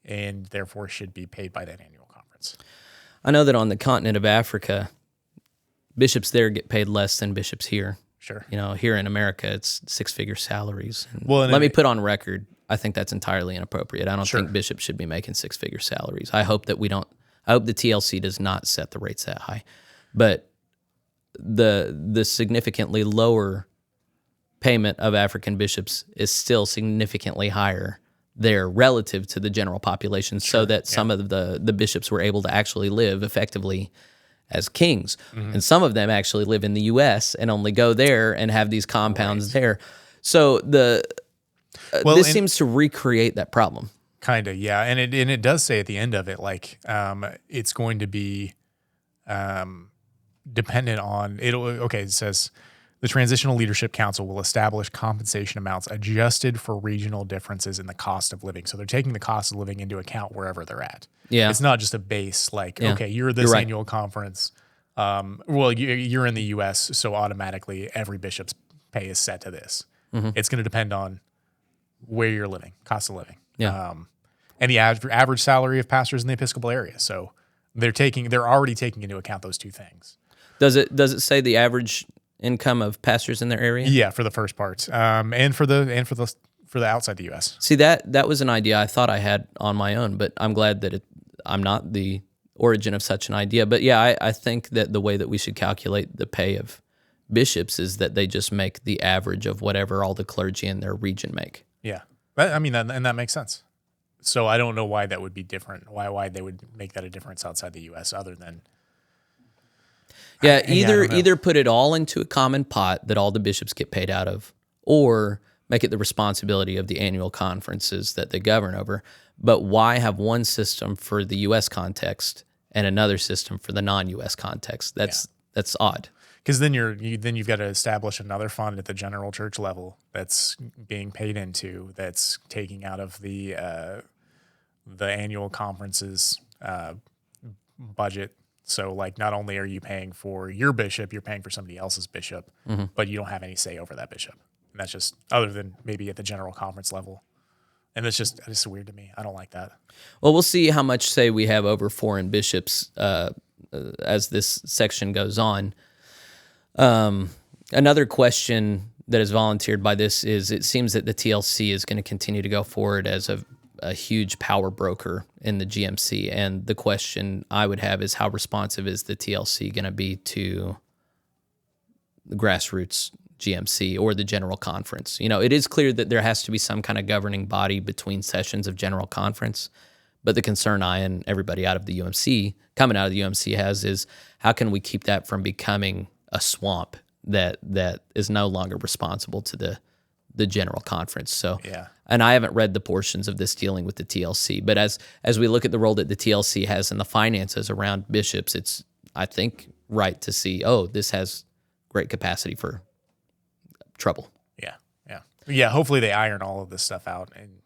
and therefore should be paid by that annual conference. I know that on the continent of Africa, bishops there get paid less than bishops here. Sure. Here in America, it's 6-figure salaries. And Well, and let me put on record, I think that's entirely inappropriate. I don't Sure. think bishops should be making 6-figure salaries. I hope the TLC does not set the rates that high. But the significantly lower payment of African bishops is still significantly higher there relative to the general population, so that some of the bishops were able to actually live effectively as kings. And some of them actually live in the U.S. and only go there and have these compounds there. So this seems to recreate that problem. Kind of, yeah. And it does say at the end of it, like, it's going to be dependent on, it says, the Transitional Leadership Council will establish compensation amounts adjusted for regional differences in the cost of living. So they're taking the cost of living into account wherever they're at. Yeah. It's not just a base like, okay, you're this annual conference. You're in the U.S., so automatically every bishop's pay is set to this. It's going to depend on where you're living, cost of living. Yeah. And the average salary of pastors in the episcopal area. So they're already taking into account those two things. Does it say the average income of pastors in their area? Yeah, for the first part, and for the outside the U.S. See, that was an idea I thought I had on my own, but I'm glad that I'm not the origin of such an idea. But yeah, I think that the way that we should calculate the pay of bishops is that they just make the average of whatever all the clergy in their region make. Yeah, that makes sense. So I don't know why that would be different. Why they would make that a difference outside the U.S. other than. Yeah, either put it all into a common pot that all the bishops get paid out of, or make it the responsibility of the annual conferences that they govern over. But why have one system for the U.S. context and another system for the non-U.S. context? That's odd. Because then you've got to establish another fund at the general church level that's being paid into, that's taking out of the annual conferences budget. So, like, not only are you paying for your bishop, you're paying for somebody else's bishop, but you don't have any say over that bishop. And that's just, other than maybe at the general conference level. And that's just weird to me. I don't like that. Well, we'll see how much say we have over foreign bishops as this section goes on. Another question that is volunteered by this is, it seems that the TLC is going to continue to go forward as a huge power broker in the GMC. And the question I would have is, how responsive is the TLC going to be to the grassroots GMC or the general conference? It is clear that there has to be some kind of governing body between sessions of general conference. But the concern I and everybody coming out of the UMC has is, how can we keep that from becoming a swamp that is no longer responsible to the general conference? So, yeah. And I haven't read the portions of this dealing with the TLC, but as we look at the role that the TLC has in the finances around bishops, it's, I think, right to see, this has great capacity for trouble. Yeah. Hopefully they iron all of this stuff out, and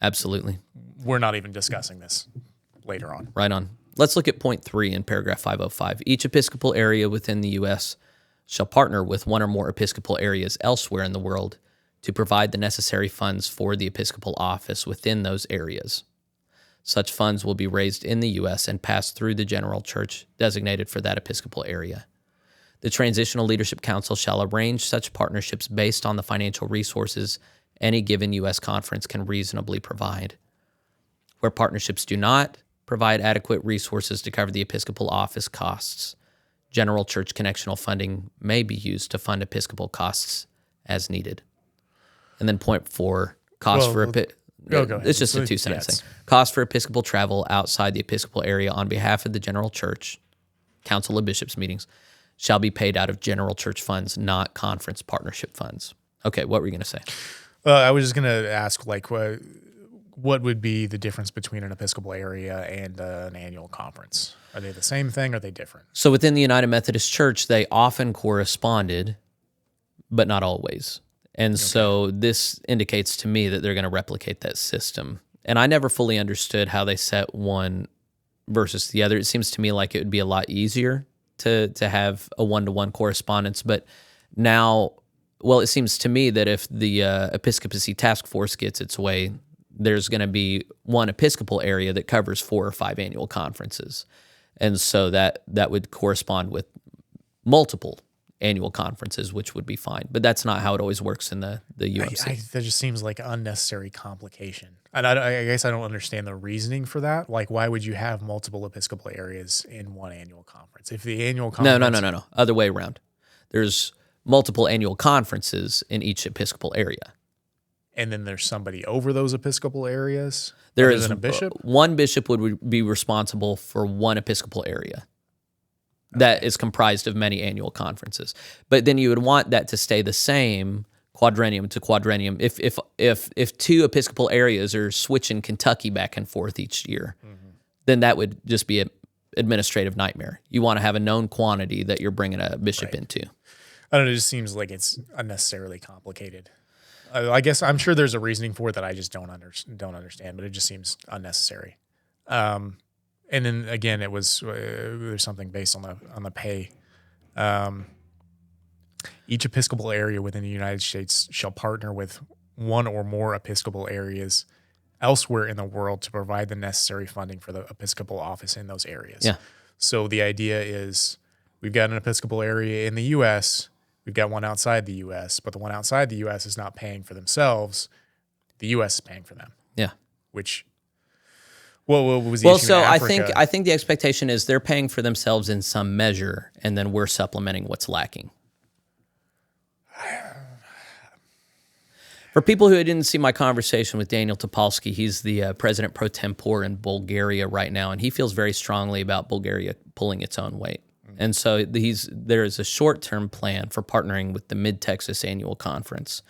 absolutely, we're not even discussing this later on. Right on. Let's look at point 3 in paragraph 505. Each episcopal area within the U.S. shall partner with one or more episcopal areas elsewhere in the world to provide the necessary funds for the episcopal office within those areas. Such funds will be raised in the U.S. and pass through the general church designated for that episcopal area. The Transitional Leadership Council shall arrange such partnerships based on the financial resources any given U.S. conference can reasonably provide. Where partnerships do not provide adequate resources to cover the episcopal office costs, general church connectional funding may be used to fund episcopal costs as needed. And then point 4, cost for go ahead. It's just a 2-sentence thing. Cost for episcopal travel outside the episcopal area on behalf of the general church, council of bishops meetings, shall be paid out of general church funds, not conference partnership funds. Okay, what were you going to say? I was just going to ask, like, what would be the difference between an episcopal area and an annual conference? Are they the same thing? Or are they different? So within the United Methodist Church, they often corresponded, but not always. And so this indicates to me that they're going to replicate that system. And I never fully understood how they set one versus the other. It seems to me like it would be a lot easier to have a one-to-one correspondence. But now, well, it seems to me that if the episcopacy task force gets its way, there's going to be one episcopal area that covers 4 or 5 annual conferences. And so that would correspond with multiple annual conferences, which would be fine. But that's not how it always works in the UMC. That just seems like unnecessary complication. And I guess I don't understand the reasoning for that. Like, why would you have multiple episcopal areas in one annual conference? If the annual conference... No. Other way around. There's multiple annual conferences in each episcopal area. And then there's somebody over those episcopal areas? There is a bishop? One bishop would be responsible for one episcopal area that is comprised of many annual conferences. But then you would want that to stay the same quadrennium to quadrennium. If 2 episcopal areas are switching Kentucky back and forth each year, then that would just be an administrative nightmare. You want to have a known quantity that you're bringing a bishop into. I don't know, it just seems like it's unnecessarily complicated. I guess I'm sure there's a reasoning for it that I just don't understand, but it just seems unnecessary. And then again, it was there's something based on the pay. Each episcopal area within the United States shall partner with one or more episcopal areas elsewhere in the world to provide the necessary funding for the episcopal office in those areas. Yeah. So the idea is we've got an episcopal area in the U.S., we've got one outside the U.S., but the one outside the U.S. is not paying for themselves. The U.S. is paying for them. Yeah. Which, what was the issue so in Africa? I think the expectation is they're paying for themselves in some measure, and then we're supplementing what's lacking. For people who didn't see my conversation with Daniel Topolsky, he's the president pro tempore in Bulgaria right now, and he feels very strongly about Bulgaria pulling its own weight. And so there is a short-term plan for partnering with the Mid-Texas Annual Conference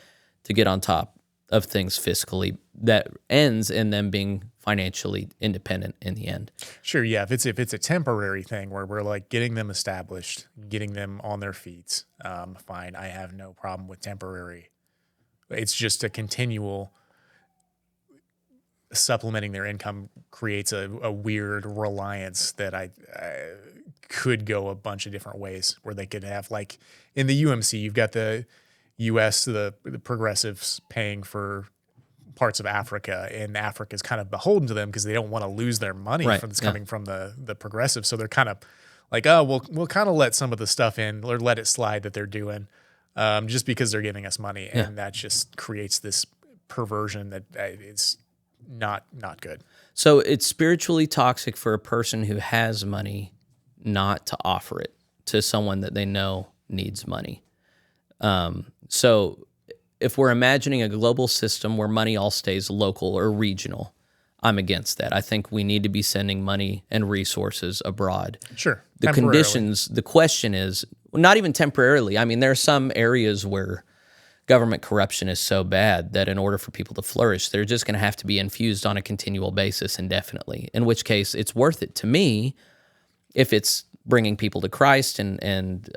to get on top of things fiscally that ends in them being financially independent in the end. Sure, yeah. If it's a temporary thing where we're like getting them established, getting them on their feet, fine. I have no problem with temporary. It's just a continual supplementing their income creates a weird reliance that I could go a bunch of different ways where they could have, like in the UMC, you've got the U.S., the progressives paying for parts of Africa, and Africa is kind of beholden to them because they don't want to lose their money that's coming from the progressives. So they're kind of like, oh, we'll kind of let some of the stuff in or let it slide that they're doing just because they're giving us money. Yeah. And that just creates this perversion that is not good. So it's spiritually toxic for a person who has money not to offer it to someone that they know needs money. So if we're imagining a global system where money all stays local or regional, I'm against that. I think we need to be sending money and resources abroad. Sure. The conditions, the question is, not even temporarily. I mean, there are some areas where government corruption is so bad that in order for people to flourish, they're just going to have to be infused on a continual basis indefinitely, in which case it's worth it to me if it's bringing people to Christ and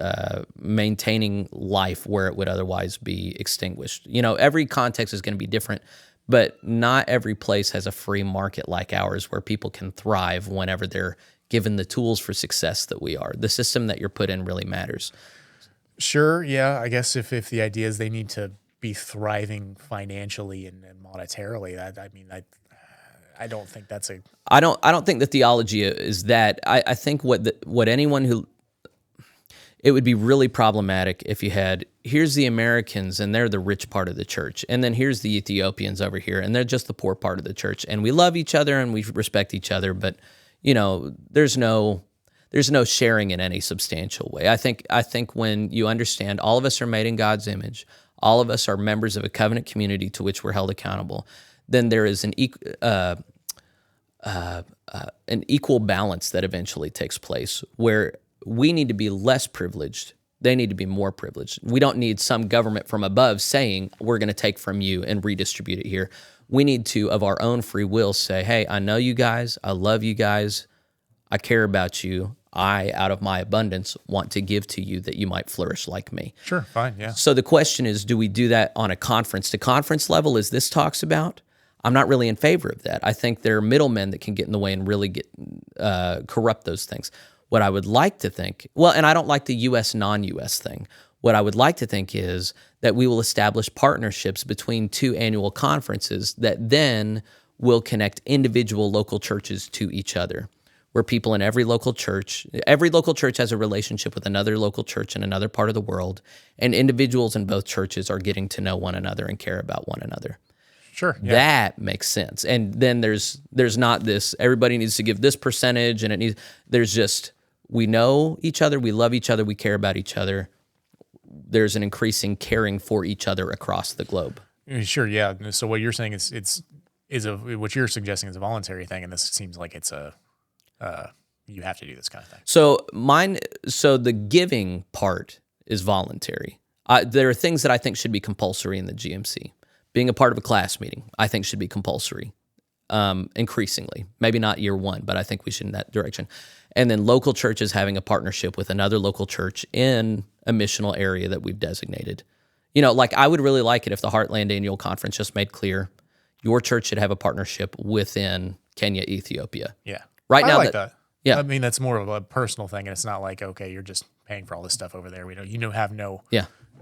maintaining life where it would otherwise be extinguished. You know, every context is going to be different, but not every place has a free market like ours where people can thrive whenever they're given the tools for success that we are. The system that you're put in really matters. Sure, yeah. I guess if the idea is they need to be thriving financially and monetarily, I don't think that's a. I don't think the theology is that. I think what anyone who, it would be really problematic if you had, here's the Americans and they're the rich part of the church, and then here's the Ethiopians over here and they're just the poor part of the church, and we love each other and we respect each other, but there's no sharing in any substantial way. I think when you understand all of us are made in God's image, all of us are members of a covenant community to which we're held accountable, then there is an equal balance that eventually takes place where we need to be less privileged. They need to be more privileged. We don't need some government from above saying, we're going to take from you and redistribute it here. We need to, of our own free will, say, hey, I know you guys. I love you guys. I care about you. I, out of my abundance, want to give to you that you might flourish like me. Sure, fine, yeah. So the question is, do we do that on a conference-to-conference level, as this talks about? I'm not really in favor of that. I think there are middlemen that can get in the way and really corrupt those things. What I would like to think, and I don't like the U.S. non-U.S. thing. What I would like to think is that we will establish partnerships between two annual conferences that then will connect individual local churches to each other, where people in every local church has a relationship with another local church in another part of the world, and individuals in both churches are getting to know one another and care about one another. Sure, yeah. That makes sense. And then there's not this, everybody needs to give this percentage, and there's just, we know each other, we love each other, we care about each other. There's an increasing caring for each other across the globe. Sure, yeah. So what you're saying is what you're suggesting is a voluntary thing, and this seems like it's you have to do this kind of thing. So the giving part is voluntary. There are things that I think should be compulsory in the GMC. Being a part of a class meeting, I think, should be compulsory, increasingly. Maybe not year one, but I think we should in that direction. And then local churches having a partnership with another local church in a missional area that we've designated. I would really like it if the Heartland Annual Conference just made clear your church should have a partnership within Kenya, Ethiopia. Yeah. Right now, I like that. Yeah. I mean, that's more of a personal thing, and it's not like, okay, you're just paying for all this stuff over there. Have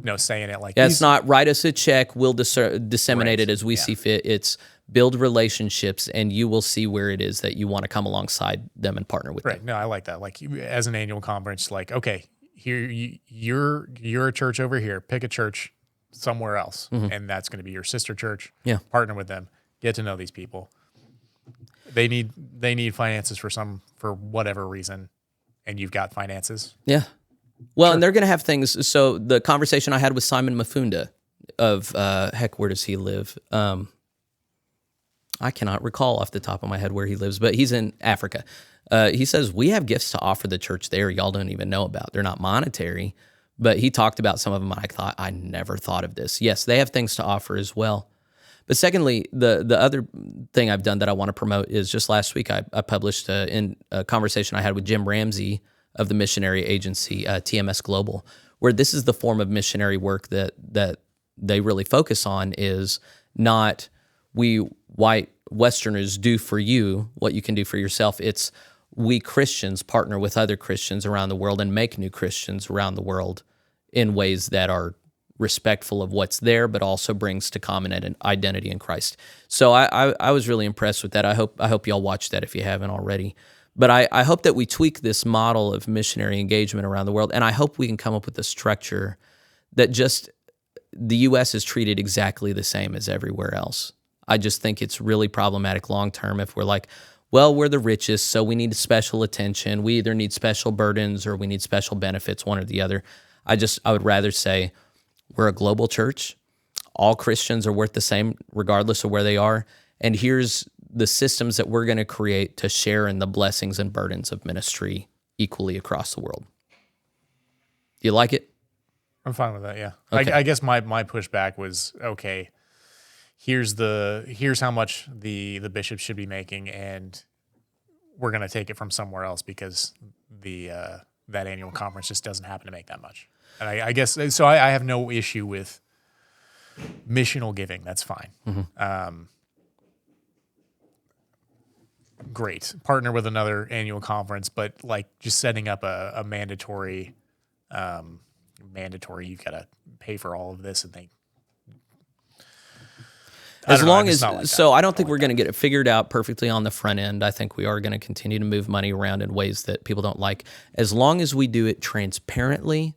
no say in it. Like, it's not write us a check, we'll disseminate it as we see fit. It's build relationships, and you will see where it is that you want to come alongside them and partner with them. Right. No, I like that. Like, as an annual conference, like, okay, here you're a church over here. Pick a church somewhere else, and that's going to be your sister church. Yeah. Partner with them. Get to know these people. They need finances for whatever reason, and you've got finances. Yeah. Well, and they're going to have things. So the conversation I had with Simon Mafunda of where does he live? I cannot recall off the top of my head where he lives, but he's in Africa. He says, we have gifts to offer the church there y'all don't even know about. They're not monetary, but he talked about some of them. I never thought of this. Yes, they have things to offer as well. But secondly, the other thing I've done that I want to promote is just last week I published in a conversation I had with Jim Ramsey of the missionary agency TMS Global, where this is the form of missionary work that they really focus on, is not we white Westerners do for you what you can do for yourself. It's we Christians partner with other Christians around the world and make new Christians around the world in ways that are respectful of what's there, but also brings to common identity in Christ. So I was really impressed with that. I hope y'all watch that if you haven't already. But I hope that we tweak this model of missionary engagement around the world, and I hope we can come up with a structure that just the U.S. is treated exactly the same as everywhere else. I just think it's really problematic long term if we're like, well, we're the richest, so we need special attention. We either need special burdens or we need special benefits, one or the other. I would rather say we're a global church. All Christians are worth the same regardless of where they are. And here's the systems that we're going to create to share in the blessings and burdens of ministry equally across the world. Do you like it? I'm fine with that, yeah. Okay. I guess my pushback was, okay, here's how much the bishops should be making, and we're going to take it from somewhere else because that annual conference just doesn't happen to make that much. And I guess, so I have no issue with missional giving. That's fine. Mm-hmm. Great. Partner with another annual conference, but like just setting up a mandatory, you've got to pay for all of this, and As don't know, long it's as, not like so that. I don't think we're going to get it figured out perfectly on the front end. I think we are going to continue to move money around in ways that people don't like. As long as we do it transparently,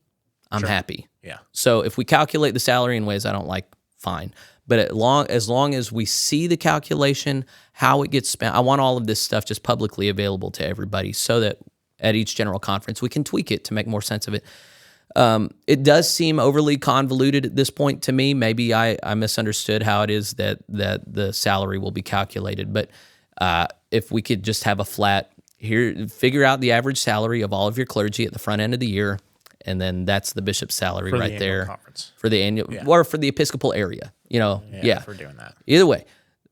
I'm happy. Yeah. So if we calculate the salary in ways I don't like, fine. But as long as we see the calculation, how it gets spent, I want all of this stuff just publicly available to everybody so that at each general conference we can tweak it to make more sense of it. It does seem overly convoluted at this point to me. Maybe I misunderstood how it is that the salary will be calculated. But if we could just have a flat here, figure out the average salary of all of your clergy at the front end of the year, and then that's the bishop's salary right there conference. for the annual or for the episcopal area. If we're doing that. Either way,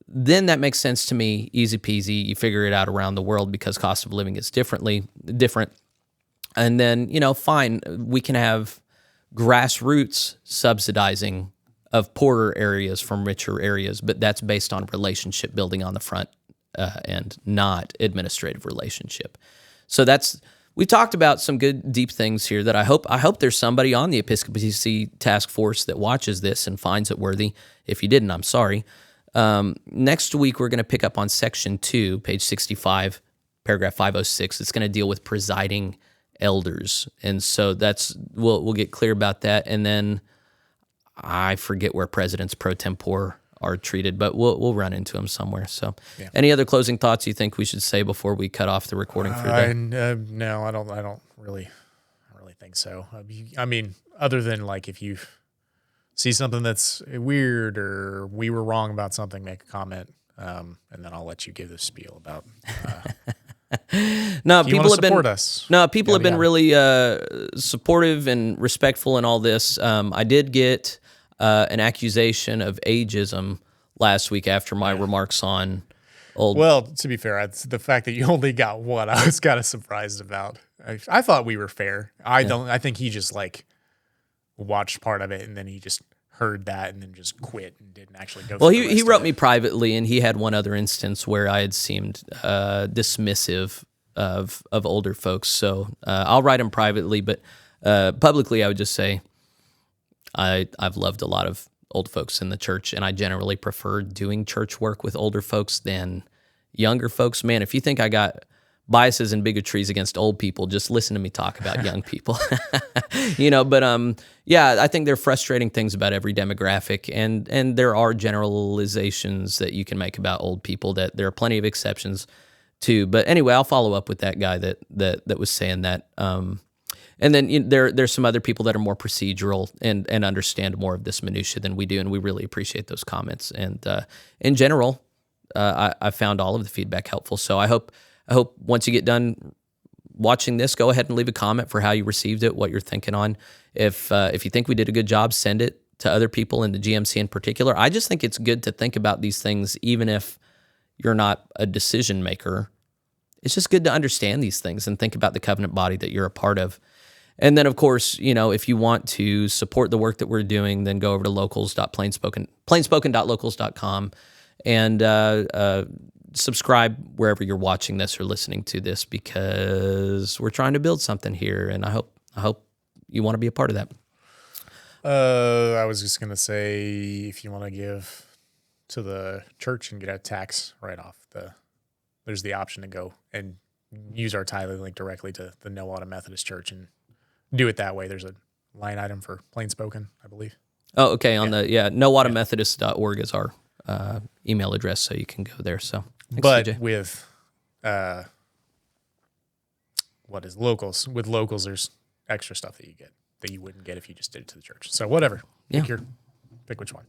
then that makes sense to me. Easy peasy. You figure it out around the world because cost of living is different. And then, fine, we can have grassroots subsidizing of poorer areas from richer areas, but that's based on relationship building on the front end, not administrative relationship. So we talked about some good deep things here that I hope there's somebody on the episcopacy task force that watches this and finds it worthy. If you didn't, I'm sorry. Next week, we're going to pick up on section 2, page 65, paragraph 506. It's going to deal with presiding elders. And so we'll get clear about that. And then I forget where presidents pro tempore are treated, but we'll run into them somewhere. So any other closing thoughts you think we should say before we cut off the recording for today? No, I don't really think so. I mean, other than like if you see something that's weird or we were wrong about something, make a comment, and then I'll let you give the spiel about No, people have been people have been really supportive and respectful in all this. I did get an accusation of ageism last week after my remarks on old. Well, to be fair, it's the fact that you only got one, I was kind of surprised about. I thought we were fair. I think he just like watched part of it and then he just heard that and then just quit and didn't actually go. Well, he wrote me privately, and he had one other instance where I had seemed dismissive of older folks. So I'll write him privately, but publicly I would just say I've loved a lot of old folks in the church, and I generally prefer doing church work with older folks than younger folks. Man, if you think I got biases and bigotries against old people, just listen to me talk about young people. But I think there are frustrating things about every demographic, and there are generalizations that you can make about old people that there are plenty of exceptions to. But anyway, I'll follow up with that guy that was saying that. And then there's some other people that are more procedural and understand more of this minutia than we do, and we really appreciate those comments. And in general, I found all of the feedback helpful. So I hope once you get done watching this, go ahead and leave a comment for how you received it, what you're thinking on. If you think we did a good job, send it to other people in the GMC in particular. I just think it's good to think about these things, even if you're not a decision maker. It's just good to understand these things and think about the covenant body that you're a part of. And then, of course, if you want to support the work that we're doing, then go over to plainspoken.locals.com and subscribe wherever you're watching this or listening to this, because we're trying to build something here, and I hope you want to be a part of that. I was just going to say, if you want to give to the church and get a tax write-off, there's the option to go and use our tithing link directly to the Global Methodist Church and do it that way. There's a line item for plain spoken, I believe. Oh, okay. On nowatermethodist.org is our email address, so you can go there. So, thanks, but CJ. With locals? With locals, there's extra stuff that you get that you wouldn't get if you just did it to the church. So whatever. Pick which one.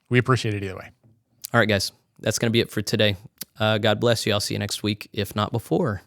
We appreciate it either way. All right, guys. That's going to be it for today. God bless you. I'll see you next week, if not before.